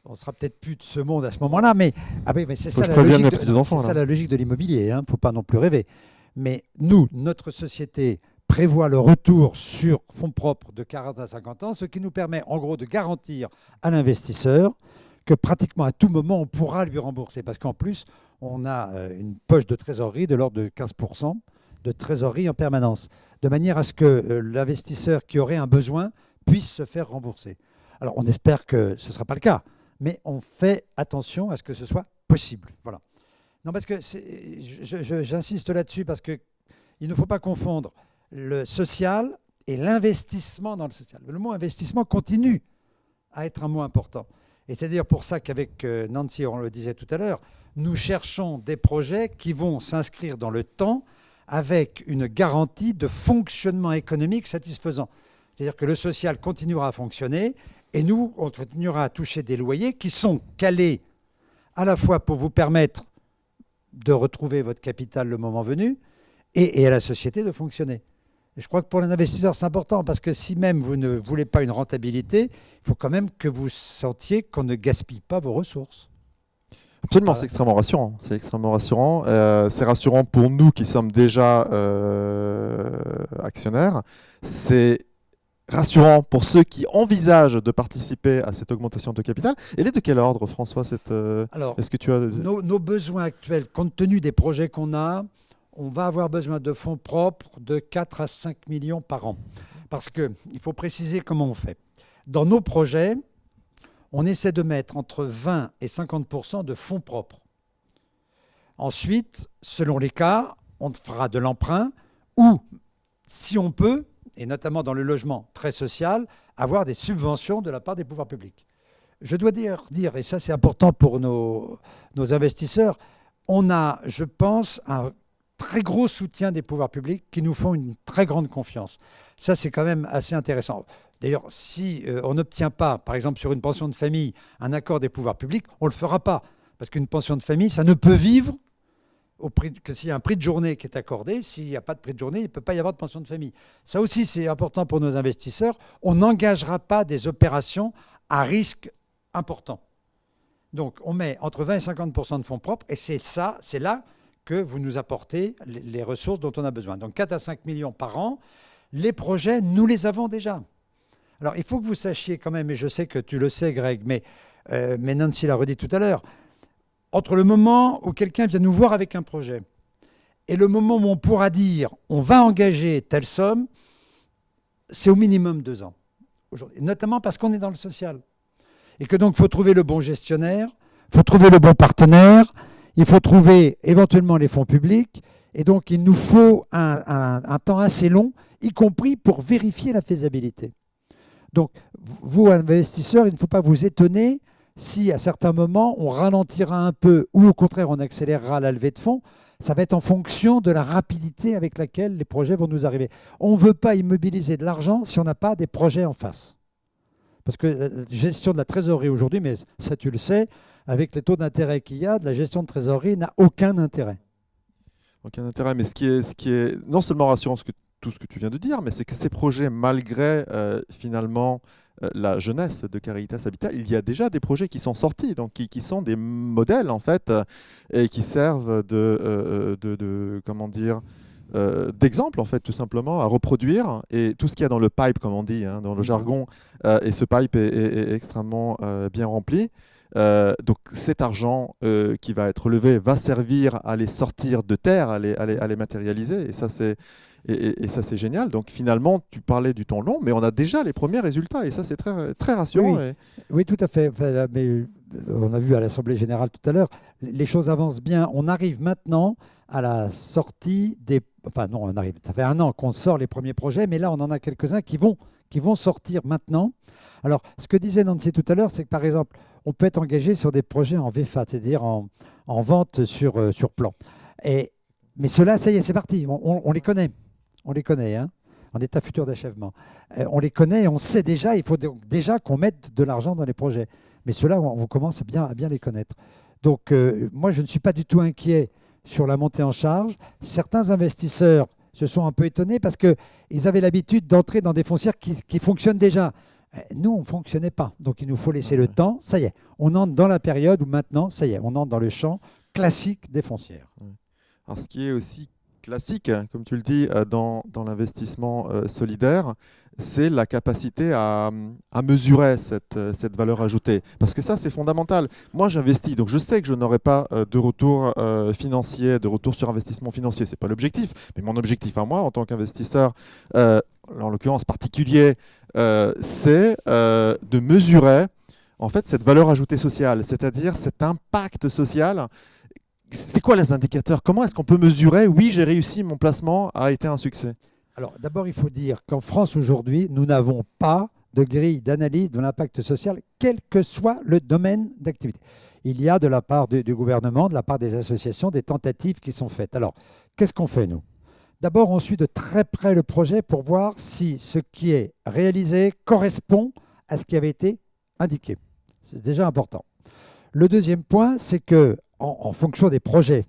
on ne sera peut-être plus de ce monde à ce moment-là, mais c'est ça, la logique de l'immobilier, hein, il ne faut pas non plus rêver. Mais nous, notre société prévoit le retour sur fonds propres de 40 à 50 ans, ce qui nous permet en gros de garantir à l'investisseur que pratiquement à tout moment, on pourra lui rembourser. Parce qu'en plus, on a une poche de trésorerie de l'ordre de 15% de trésorerie en permanence, de manière à ce que l'investisseur qui aurait un besoin puisse se faire rembourser. Alors, on espère que ce ne sera pas le cas, mais on fait attention à ce que ce soit possible. Voilà. Non, parce que j'insiste là-dessus, parce qu'il ne faut pas confondre le social et l'investissement dans le social. Le mot investissement continue à être un mot important. Et c'est d'ailleurs pour ça qu'avec Nancy, on le disait tout à l'heure, nous cherchons des projets qui vont s'inscrire dans le temps avec une garantie de fonctionnement économique satisfaisant. C'est-à-dire que le social continuera à fonctionner et nous, on continuera à toucher des loyers qui sont calés à la fois pour vous permettre de retrouver votre capital le moment venu et à la société de fonctionner. Et je crois que pour l'investisseur, c'est important parce que si même vous ne voulez pas une rentabilité, il faut quand même que vous sentiez qu'on ne gaspille pas vos ressources. Absolument, voilà. C'est extrêmement rassurant. C'est extrêmement rassurant. C'est rassurant pour nous qui sommes déjà actionnaires. C'est rassurant pour ceux qui envisagent de participer à cette augmentation de capital. Elle est de quel ordre, François, Alors, est-ce que tu as... nos besoins actuels, compte tenu des projets qu'on a, on va avoir besoin de fonds propres de 4 à 5 millions par an. Parce qu'il faut préciser comment on fait. Dans nos projets, on essaie de mettre entre 20 et 50% de fonds propres. Ensuite, selon les cas, on fera de l'emprunt ou, si on peut, et notamment dans le logement très social, avoir des subventions de la part des pouvoirs publics. Je dois dire, et ça c'est important pour nos investisseurs, on a, je pense, un très gros soutien des pouvoirs publics qui nous font une très grande confiance. Ça, c'est quand même assez intéressant. D'ailleurs, si on n'obtient pas, par exemple sur une pension de famille, un accord des pouvoirs publics, on ne le fera pas. Parce qu'une pension de famille, ça ne peut vivre au prix que s'il y a un prix de journée qui est accordé. S'il n'y a pas de prix de journée, il ne peut pas y avoir de pension de famille. Ça aussi, c'est important pour nos investisseurs. On n'engagera pas des opérations à risque important. Donc, on met entre 20 et 50% de fonds propres, et c'est là que vous nous apportez les ressources dont on a besoin. Donc 4 à 5 millions par an, les projets, nous les avons déjà. Alors il faut que vous sachiez quand même, et je sais que tu le sais Greg, mais Nancy l'a redit tout à l'heure, entre le moment où quelqu'un vient nous voir avec un projet et le moment où on pourra dire on va engager telle somme, c'est au minimum 2 ans. Aujourd'hui, notamment parce qu'on est dans le social. Et que donc il faut trouver le bon gestionnaire, il faut trouver le bon partenaire, il faut trouver éventuellement les fonds publics, et donc il nous faut un temps assez long, y compris pour vérifier la faisabilité. Donc, vous, investisseurs, il ne faut pas vous étonner si à certains moments on ralentira un peu ou au contraire on accélérera la levée de fonds. Ça va être en fonction de la rapidité avec laquelle les projets vont nous arriver. On ne veut pas immobiliser de l'argent si on n'a pas des projets en face. Parce que la gestion de la trésorerie aujourd'hui, mais ça tu le sais, avec les taux d'intérêt qu'il y a, de la gestion de trésorerie n'a aucun intérêt. Aucun intérêt, mais ce qui est non seulement rassurant tout ce que tu viens de dire, mais c'est que ces projets, malgré finalement la jeunesse de Caritas Habitat, il y a déjà des projets qui sont sortis, donc qui sont des modèles en fait, et qui servent comment dire, d'exemple en fait, tout simplement à reproduire. Et tout ce qu'il y a dans le pipe, comme on dit, hein, dans le jargon, et ce pipe est extrêmement bien rempli. Donc cet argent qui va être levé va servir à les sortir de terre, à les matérialiser. Et ça, c'est génial. Donc finalement, tu parlais du temps long, mais on a déjà les premiers résultats. Et ça, c'est très, très rassurant. Oui, oui, tout à fait. Enfin, mais on a vu à l'Assemblée générale tout à l'heure, les choses avancent bien. On arrive maintenant à la sortie des... Enfin non, on arrive. Ça fait 1 an qu'on sort les premiers projets, mais là, on en a quelques-uns qui vont sortir maintenant. Alors, ce que disait Nancy tout à l'heure, c'est que par exemple, on peut être engagé sur des projets en VFA, c'est-à-dire en vente sur plan. Mais ceux-là, ça y est, c'est parti. On les connaît. On les connaît, hein, en état futur d'achèvement. On les connaît et on sait déjà, il faut déjà qu'on mette de l'argent dans les projets. Mais ceux-là, on commence à bien les connaître. Donc, moi, je ne suis pas du tout inquiet sur la montée en charge. Certains investisseurs se sont un peu étonnés parce qu'ils avaient l'habitude d'entrer dans des foncières qui fonctionnent déjà. Nous, on ne fonctionnait pas. Donc, il nous faut laisser le temps. Ça y est, on entre dans la période où maintenant, ça y est, on entre dans le champ classique des foncières. Alors, ce qui est aussi classique, comme tu le dis, dans l'investissement solidaire, c'est la capacité à mesurer cette valeur ajoutée. Parce que ça, c'est fondamental. Moi, j'investis, donc je sais que je n'aurai pas de retour financier, de retour sur investissement financier. Ce n'est pas l'objectif. Mais mon objectif à moi, en tant qu'investisseur, en l'occurrence particulier, c'est de mesurer en fait cette valeur ajoutée sociale, c'est-à-dire cet impact social. C'est quoi les indicateurs? Comment est-ce qu'on peut mesurer, oui, j'ai réussi, mon placement a été un succès? Alors d'abord, il faut dire qu'en France aujourd'hui, nous n'avons pas de grille d'analyse de l'impact social, quel que soit le domaine d'activité. Il y a de la part du gouvernement, de la part des associations, des tentatives qui sont faites. Alors, qu'est-ce qu'on fait, nous? D'abord, on suit de très près le projet pour voir si ce qui est réalisé correspond à ce qui avait été indiqué. C'est déjà important. Le deuxième point, c'est que en fonction des projets,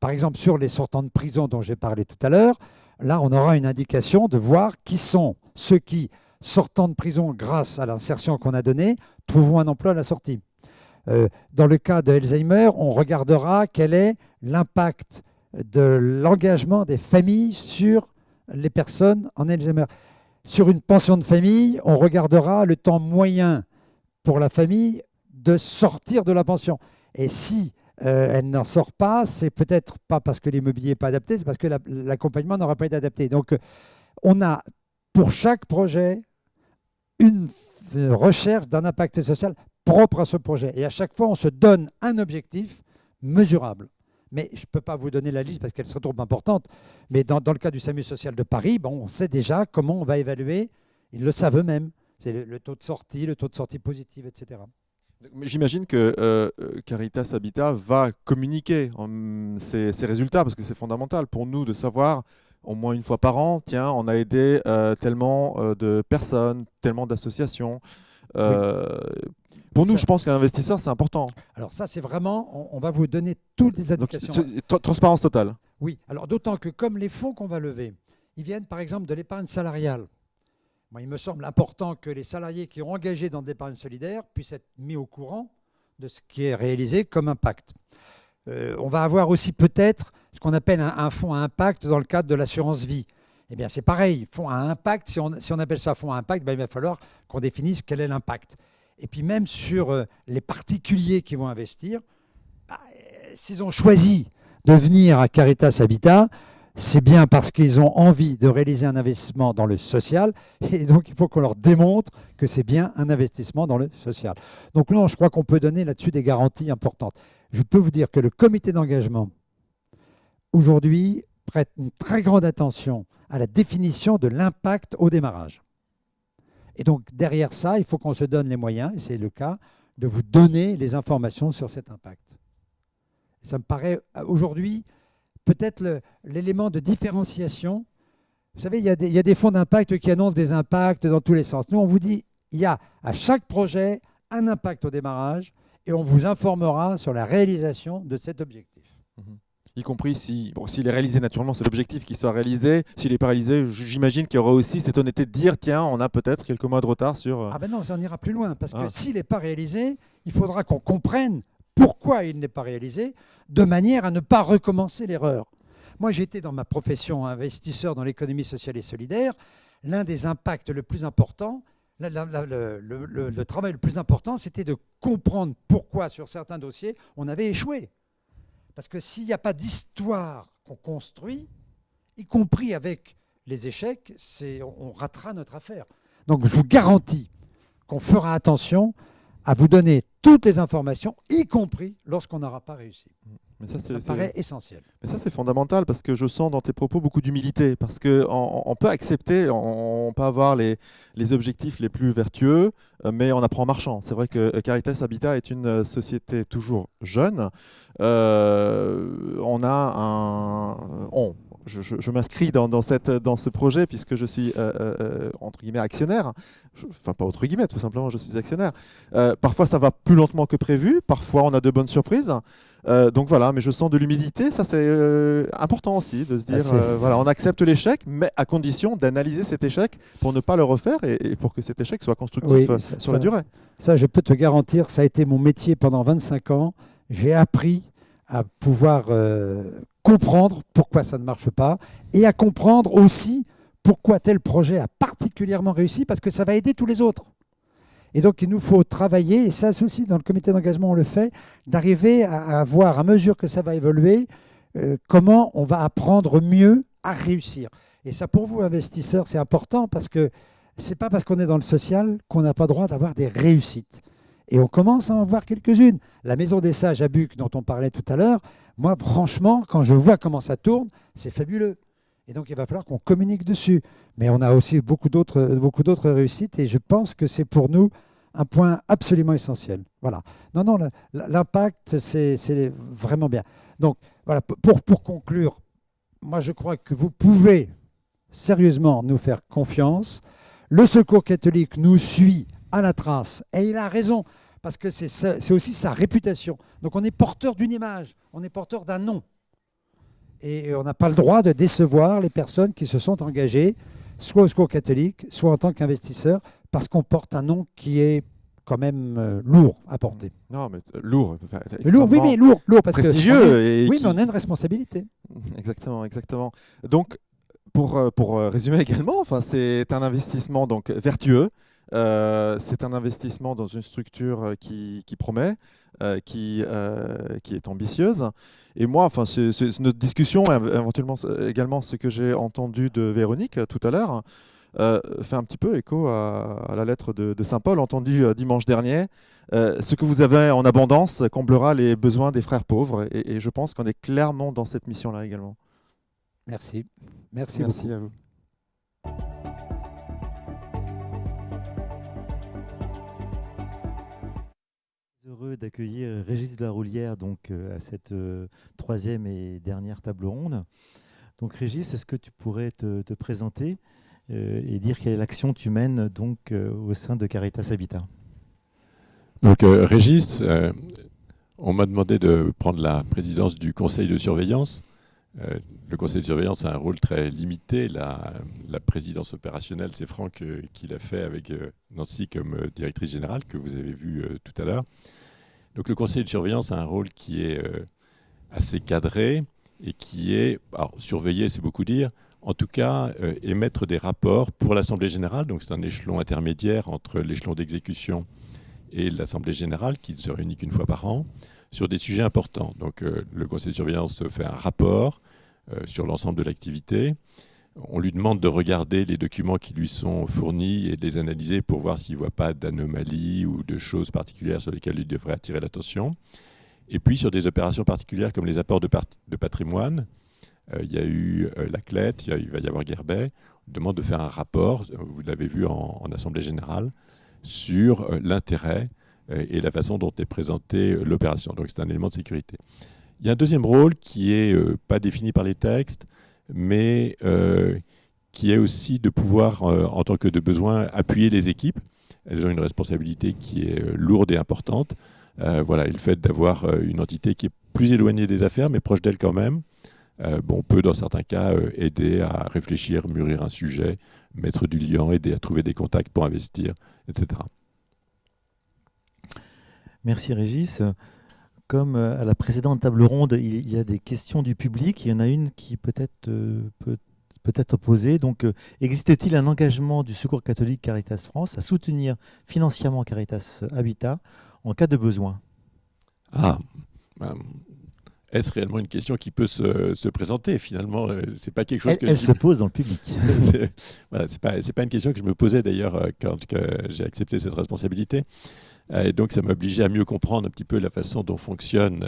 par exemple sur les sortants de prison dont j'ai parlé tout à l'heure, là on aura une indication de voir qui sont ceux qui, sortant de prison grâce à l'insertion qu'on a donnée, trouveront un emploi à la sortie. Dans le cas de Alzheimer, on regardera quel est l'impact de l'engagement des familles sur les personnes en Alzheimer. Sur une pension de famille, on regardera le temps moyen pour la famille de sortir de la pension. Et si elle n'en sort pas, c'est peut-être pas parce que l'immobilier n'est pas adapté, c'est parce que l'accompagnement n'aura pas été adapté. Donc, on a pour chaque projet une recherche d'un impact social propre à ce projet. Et à chaque fois, on se donne un objectif mesurable. Mais je ne peux pas vous donner la liste parce qu'elle serait trop importante. Mais dans le cas du SAMU social de Paris, bon, on sait déjà comment on va évaluer. Ils le savent eux-mêmes. C'est le taux de sortie positive, etc. J'imagine que Caritas Habitat va communiquer ces résultats parce que c'est fondamental pour nous de savoir au moins une fois par an, tiens, on a aidé tellement de personnes, tellement d'associations. Oui. Pour nous, je pense qu'un investisseur, c'est important. Alors ça, c'est vraiment, on va vous donner toutes les indications. Donc, transparence totale. Oui, alors d'autant que comme les fonds qu'on va lever, ils viennent par exemple de l'épargne salariale. Moi, il me semble important que les salariés qui ont engagé dans l'épargne solidaire puissent être mis au courant de ce qui est réalisé comme impact. On va avoir aussi peut-être ce qu'on appelle un fonds à impact dans le cadre de l'assurance vie. Eh bien, c'est pareil, fonds à impact, si on appelle ça fonds à impact, ben, il va falloir qu'on définisse quel est l'impact. Et puis même sur les particuliers qui vont investir, s'ils ont choisi de venir à Caritas Habitat, c'est bien parce qu'ils ont envie de réaliser un investissement dans le social. Et donc, il faut qu'on leur démontre que c'est bien un investissement dans le social. Donc non, je crois qu'on peut donner là-dessus des garanties importantes. Je peux vous dire que le comité d'engagement, aujourd'hui, prête une très grande attention à la définition de l'impact au démarrage. Et donc, derrière ça, il faut qu'on se donne les moyens, et c'est le cas, de vous donner les informations sur cet impact. Ça me paraît, aujourd'hui, peut-être l'élément de différenciation. Vous savez, il y a des fonds d'impact qui annoncent des impacts dans tous les sens. Nous, on vous dit, il y a à chaque projet un impact au démarrage et on vous informera sur la réalisation de cet objectif. Y compris s'il est réalisé naturellement, c'est l'objectif qu'il soit réalisé. S'il n'est pas réalisé, j'imagine qu'il y aura aussi cette honnêteté de dire, tiens, on a peut-être quelques mois de retard sur... Ah ben non, ça en ira plus loin, parce que s'il n'est pas réalisé, il faudra qu'on comprenne pourquoi il n'est pas réalisé, de manière à ne pas recommencer l'erreur. Moi, j'étais dans ma profession investisseur dans l'économie sociale et solidaire. L'un des impacts le plus important, Le travail le plus important, c'était de comprendre pourquoi sur certains dossiers, on avait échoué. Parce que s'il n'y a pas d'histoire qu'on construit, y compris avec les échecs, on ratera notre affaire. Donc je vous garantis qu'on fera attention à vous donner toutes les informations, y compris lorsqu'on n'aura pas réussi. Mais ça me paraît essentiel. Mais ça, c'est fondamental parce que je sens dans tes propos beaucoup d'humilité. Parce qu'on peut accepter, on peut avoir les objectifs les plus vertueux, mais on apprend en marchant. C'est vrai que Caritas Habitat est une société toujours jeune. Je m'inscris dans ce projet puisque je suis entre guillemets actionnaire. Enfin, pas entre guillemets, tout simplement, je suis actionnaire. Parfois, ça va plus lentement que prévu. Parfois, on a de bonnes surprises. Donc voilà, mais je sens de l'humilité. Ça, c'est important aussi de se dire, voilà, on accepte l'échec, mais à condition d'analyser cet échec pour ne pas le refaire et pour que cet échec soit constructif sur la durée. Ça, je peux te garantir, ça a été mon métier pendant 25 ans. J'ai appris à pouvoir comprendre pourquoi ça ne marche pas et à comprendre aussi pourquoi tel projet a particulièrement réussi, parce que ça va aider tous les autres. Et donc, il nous faut travailler, et ça aussi, dans le comité d'engagement, on le fait, d'arriver à voir, à mesure que ça va évoluer, comment on va apprendre mieux à réussir. Et ça, pour vous, investisseurs, c'est important, parce que ce n'est pas parce qu'on est dans le social qu'on n'a pas le droit d'avoir des réussites. Et on commence à en voir quelques-unes. La Maison des Sages à Buc, dont on parlait tout à l'heure, moi, franchement, quand je vois comment ça tourne, c'est fabuleux. Et donc, il va falloir qu'on communique dessus. Mais on a aussi beaucoup d'autres réussites et je pense que c'est pour nous un point absolument essentiel. Voilà. Non, l'impact, c'est vraiment bien. Donc, voilà, pour conclure, moi, je crois que vous pouvez sérieusement nous faire confiance. Le Secours catholique nous suit à la trace et il a raison parce que c'est aussi sa réputation. Donc, on est porteur d'une image, on est porteur d'un nom. Et on n'a pas le droit de décevoir les personnes qui se sont engagées, soit au Secours catholique, soit en tant qu'investisseur, parce qu'on porte un nom qui est quand même lourd à porter. Non, mais lourd. Enfin, lourd, oui, mais lourd parce prestigieux. Oui, mais on a une responsabilité. Exactement. Donc, pour résumer également, enfin, c'est un investissement donc vertueux. C'est un investissement dans une structure qui promet, qui est ambitieuse. Et moi, enfin, c'est notre discussion, éventuellement également ce que j'ai entendu de Véronique tout à l'heure, fait un petit peu écho à la lettre de Saint Paul entendue dimanche dernier. Ce que vous avez en abondance comblera les besoins des frères pauvres. Et je pense qu'on est clairement dans cette mission-là également. Merci. Merci beaucoup. À vous. Heureux d'accueillir Régis de la Roulière donc, à cette troisième et dernière table ronde. Donc Régis, est-ce que tu pourrais te présenter et dire quelle est l'action que tu mènes donc, au sein de Caritas Habitat? Donc Régis, on m'a demandé de prendre la présidence du conseil de surveillance. Le conseil de surveillance a un rôle très limité. La présidence opérationnelle, c'est Franck qui l'a fait avec Nancy comme directrice générale, que vous avez vu tout à l'heure. Donc le conseil de surveillance a un rôle qui est assez cadré et qui est, alors surveiller c'est beaucoup dire, en tout cas émettre des rapports pour l'Assemblée générale. Donc c'est un échelon intermédiaire entre l'échelon d'exécution et l'Assemblée générale qui ne se réunit qu'une fois par an, sur des sujets importants. Donc le conseil de surveillance fait un rapport sur l'ensemble de l'activité. On lui demande de regarder les documents qui lui sont fournis et de les analyser pour voir s'il ne voit pas d'anomalies ou de choses particulières sur lesquelles il devrait attirer l'attention. Et puis sur des opérations particulières comme les apports de patrimoine, il y a eu la Clette, il va y avoir Guerbet. On demande de faire un rapport, vous l'avez vu en Assemblée générale, sur l'intérêt et la façon dont est présentée l'opération. Donc c'est un élément de sécurité. Il y a un deuxième rôle qui n'est pas défini par les textes, mais qui est aussi de pouvoir, en tant que de besoin, appuyer les équipes. Elles ont une responsabilité qui est lourde et importante. Voilà, et le fait d'avoir une entité qui est plus éloignée des affaires, mais proche d'elle quand même, on peut dans certains cas aider à réfléchir, mûrir un sujet, mettre du liant, aider à trouver des contacts pour investir, etc. Merci Régis. Comme à la précédente table ronde, il y a des questions du public. Il y en a une qui peut-être peut peut-être posée. Donc, existe-t-il un engagement du Secours catholique Caritas France à soutenir financièrement Caritas Habitat en cas de besoin? Est-ce réellement une question qui peut se présenter? Finalement, c'est pas quelque chose Elle se pose dans le public. c'est pas une question que je me posais d'ailleurs quand j'ai accepté cette responsabilité. Et donc, ça m'a obligé à mieux comprendre un petit peu la façon dont fonctionne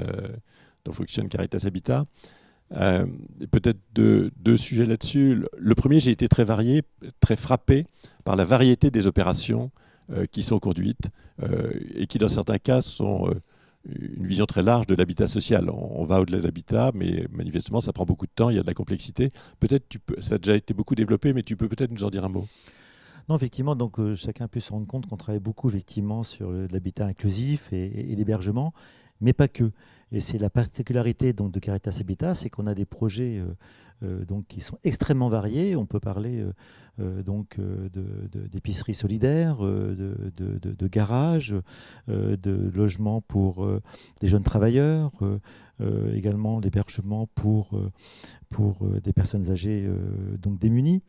Caritas Habitat. Peut-être deux sujets là-dessus. Le premier, j'ai été très frappé par la variété des opérations qui sont conduites et qui, dans certains cas, sont une vision très large de l'habitat social. On va au-delà de l'habitat, mais manifestement, ça prend beaucoup de temps, il y a de la complexité. Peut-être, ça a déjà été beaucoup développé, mais tu peux peut-être nous en dire un mot. Non, effectivement, donc chacun peut se rendre compte qu'on travaille beaucoup effectivement sur l'habitat inclusif et l'hébergement, mais pas que. Et c'est la particularité donc de Caritas Habitat, c'est qu'on a des projets donc qui sont extrêmement variés. On peut parler d'épiceries solidaires, de garages, de logements pour des jeunes travailleurs, également d'hébergement pour des personnes âgées donc démunies.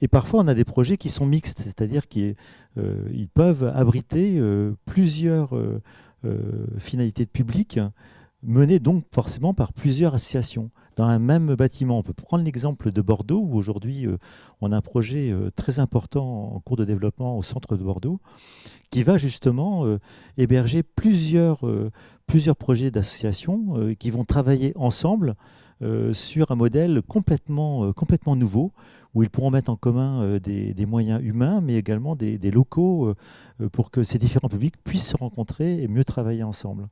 Et parfois, on a des projets qui sont mixtes, c'est-à-dire qu'ils peuvent abriter plusieurs finalités de public menées donc forcément par plusieurs associations dans un même bâtiment. On peut prendre l'exemple de Bordeaux où aujourd'hui on a un projet très important en cours de développement au centre de Bordeaux qui va justement héberger plusieurs projets d'associations qui vont travailler ensemble sur un modèle complètement nouveau où ils pourront mettre en commun des moyens humains mais également des locaux pour que ces différents publics puissent se rencontrer et mieux travailler ensemble.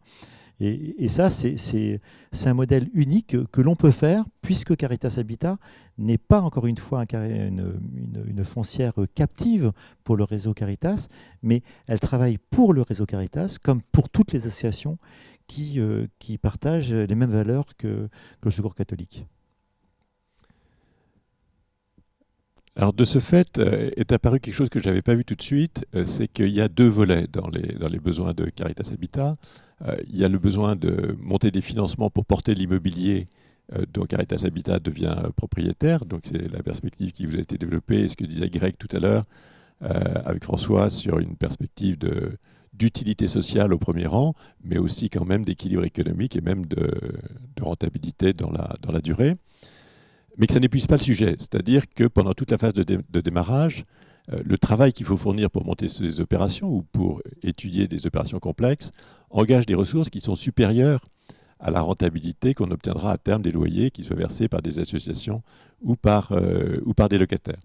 Et ça, c'est un modèle unique que l'on peut faire puisque Caritas Habitat n'est pas encore une fois une foncière captive pour le réseau Caritas, mais elle travaille pour le réseau Caritas comme pour toutes les associations qui partagent les mêmes valeurs que le Secours catholique. Alors de ce fait, est apparu quelque chose que je n'avais pas vu tout de suite, c'est qu'il y a deux volets dans les besoins de Caritas Habitat. Il y a le besoin de monter des financements pour porter l'immobilier dont Caritas Habitat devient propriétaire. Donc c'est la perspective qui vous a été développée, et ce que disait Greg tout à l'heure avec François sur une perspective d'utilité sociale au premier rang, mais aussi quand même d'équilibre économique et même de rentabilité dans la durée. Mais que ça n'épuise pas le sujet. C'est-à-dire que pendant toute la phase de démarrage, le travail qu'il faut fournir pour monter ces opérations ou pour étudier des opérations complexes engage des ressources qui sont supérieures à la rentabilité qu'on obtiendra à terme des loyers qui soient versés par des associations ou par des locataires.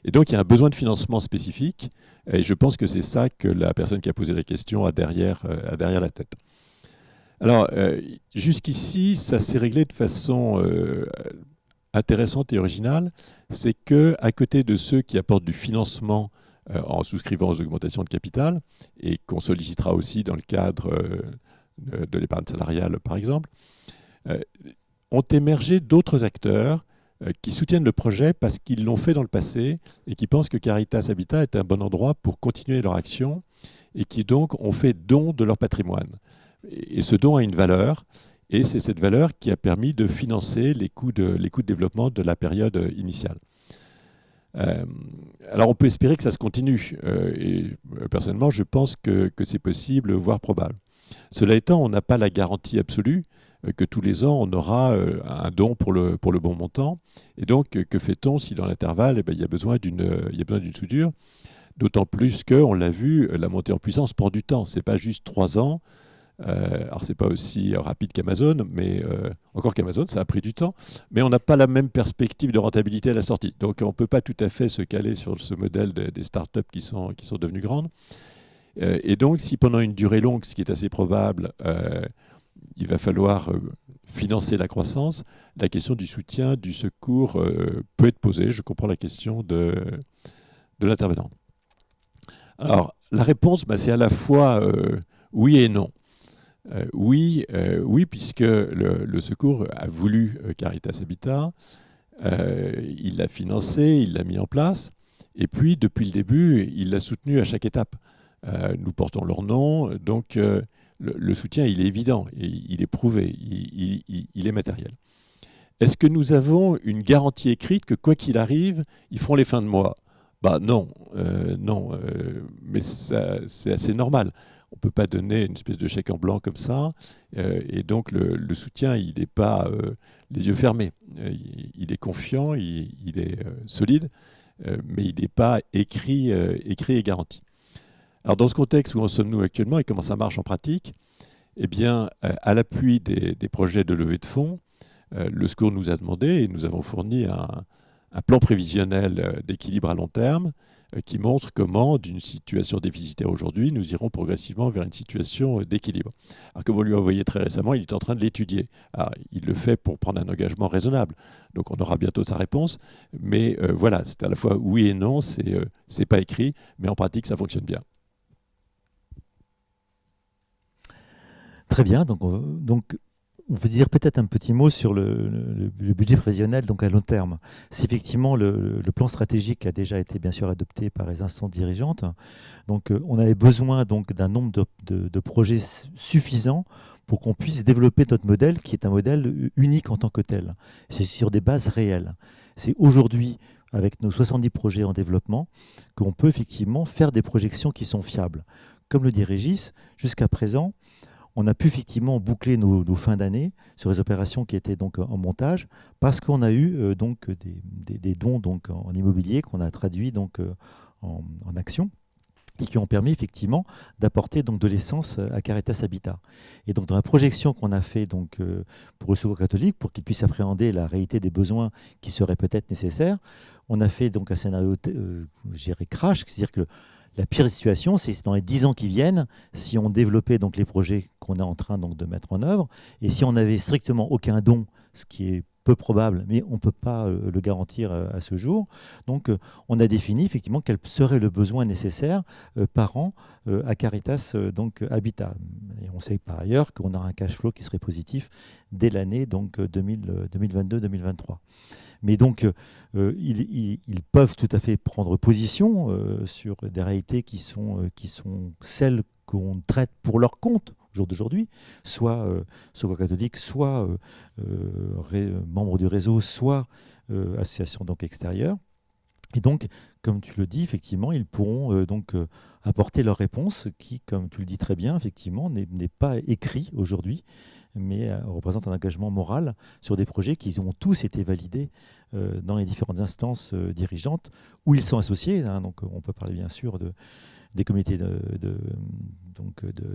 Et donc, il y a un besoin de financement spécifique et je pense que c'est ça que la personne qui a posé la question a derrière la tête. Alors, jusqu'ici, ça s'est réglé de façon intéressante et originale, c'est qu'à côté de ceux qui apportent du financement en souscrivant aux augmentations de capital, et qu'on sollicitera aussi dans le cadre de l'épargne salariale par exemple, ont émergé d'autres acteurs qui soutiennent le projet parce qu'ils l'ont fait dans le passé et qui pensent que Caritas Habitat est un bon endroit pour continuer leur action et qui donc ont fait don de leur patrimoine. Et ce don a une valeur. Et c'est cette valeur qui a permis de financer les coûts de développement de la période initiale. Alors on peut espérer que ça se continue. Et personnellement, je pense que c'est possible, voire probable. Cela étant, on n'a pas la garantie absolue que tous les ans, on aura un don pour le bon montant. Et donc, que fait-on si dans l'intervalle, il y a besoin d'une soudure? D'autant plus que, on l'a vu, la montée en puissance prend du temps. Ce n'est pas juste 3 ans. Alors c'est pas aussi rapide qu'Amazon, mais encore qu'Amazon, ça a pris du temps, mais on n'a pas la même perspective de rentabilité à la sortie. Donc on ne peut pas tout à fait se caler sur ce modèle des startups qui sont devenues grandes. Et donc si pendant une durée longue, ce qui est assez probable, il va falloir financer la croissance, la question du soutien, du secours peut être posée. Je comprends la question de l'intervenant. Alors la réponse, c'est à la fois oui et non. Oui, puisque le secours a voulu Caritas Habitat, il l'a financé, il l'a mis en place, et puis depuis le début, il l'a soutenu à chaque étape. Nous portons leur nom, donc le soutien, il est évident, il est prouvé, il est matériel. Est-ce que nous avons une garantie écrite que quoi qu'il arrive, ils feront les fins de mois? Non, mais c'est assez normal. On ne peut pas donner une espèce de chèque en blanc comme ça, et donc le soutien, il n'est pas les yeux fermés. Il est confiant, il est solide, mais il n'est pas écrit et garanti. Alors dans ce contexte où en sommes-nous actuellement et comment ça marche en pratique, eh bien, à l'appui des projets de levée de fonds, le Secours nous a demandé, et nous avons fourni un plan prévisionnel d'équilibre à long terme qui montre comment, d'une situation déficitaire aujourd'hui, nous irons progressivement vers une situation d'équilibre. Alors, comme on lui a envoyé très récemment, il est en train de l'étudier. Alors, il le fait pour prendre un engagement raisonnable. Donc, on aura bientôt sa réponse. Mais voilà, c'est à la fois oui et non, c'est pas écrit, mais en pratique, ça fonctionne bien. Très bien. Donc on peut dire peut-être un petit mot sur le budget prévisionnel donc à long terme. Si effectivement le plan stratégique a déjà été bien sûr adopté par les instances dirigeantes, donc on avait besoin donc d'un nombre de projets suffisant pour qu'on puisse développer notre modèle qui est un modèle unique en tant que tel. C'est sur des bases réelles. C'est aujourd'hui, avec nos 70 projets en développement, qu'on peut effectivement faire des projections qui sont fiables. Comme le dit Régis, jusqu'à présent, on a pu effectivement boucler nos fins d'année sur les opérations qui étaient donc en montage parce qu'on a eu donc des dons donc en immobilier qu'on a traduits donc en actions et qui ont permis effectivement d'apporter donc de l'essence à Caritas Habitat. Et donc dans la projection qu'on a fait donc pour le Secours catholique, pour qu'il puisse appréhender la réalité des besoins qui seraient peut-être nécessaires, on a fait donc un scénario géré crash, c'est-à-dire que la pire situation, c'est dans les 10 ans qui viennent, si on développait donc les projets qu'on est en train donc de mettre en œuvre, et si on n'avait strictement aucun don, ce qui est peu probable, mais on ne peut pas le garantir à ce jour. Donc on a défini effectivement quel serait le besoin nécessaire par an à Caritas donc Habitat. Et on sait par ailleurs qu'on aura un cash flow qui serait positif dès l'année donc 2022-2023. Mais donc, ils peuvent tout à fait prendre position sur des réalités qui sont celles qu'on traite pour leur compte au jour d'aujourd'hui, soit Secours catholique, soit membres du réseau, soit association donc extérieure. Et donc, comme tu le dis, effectivement, ils pourront donc apporter leur réponse qui, comme tu le dis très bien, effectivement, n'est pas écrit aujourd'hui, mais représente un engagement moral sur des projets qui ont tous été validés dans les différentes instances dirigeantes où ils sont associés. Hein, donc, on peut parler bien sûr des comités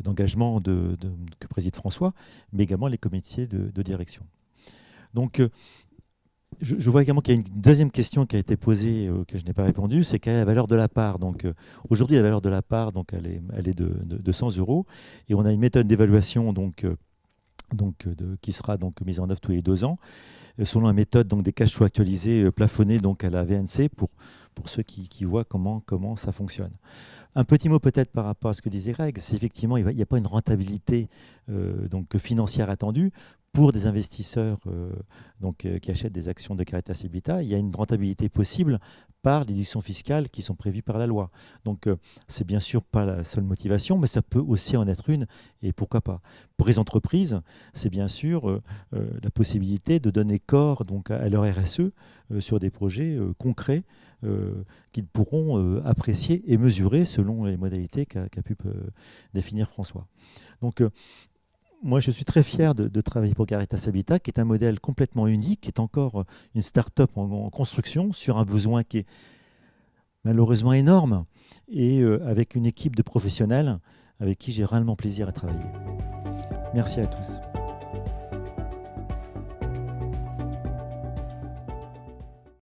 d'engagement que préside François, mais également les comités de direction. Donc, je vois également qu'il y a une deuxième question qui a été posée que je n'ai pas répondu, c'est quelle est la valeur de la part. Donc aujourd'hui, la valeur de la part, donc elle est de 100 €, et on a une méthode d'évaluation qui sera donc mise en œuvre tous les 2 ans, selon la méthode donc des cash flows actualisés plafonnés donc à la VNC pour ceux qui voient comment ça fonctionne. Un petit mot peut-être par rapport à ce que disait Greg, c'est effectivement il n'y a pas une rentabilité donc financière attendue. Pour des investisseurs qui achètent des actions de Caritas Habitat, il y a une rentabilité possible par les déductions fiscales qui sont prévues par la loi. Donc, c'est bien sûr pas la seule motivation, mais ça peut aussi en être une, et pourquoi pas. Pour les entreprises, c'est bien sûr la possibilité de donner corps donc, à leur RSE sur des projets concrets qu'ils pourront apprécier et mesurer selon les modalités qu'a pu définir François. Donc, moi, je suis très fier de travailler pour Caritas Habitat, qui est un modèle complètement unique, qui est encore une start-up en construction sur un besoin qui est malheureusement énorme et avec une équipe de professionnels avec qui j'ai réellement plaisir à travailler. Merci à tous.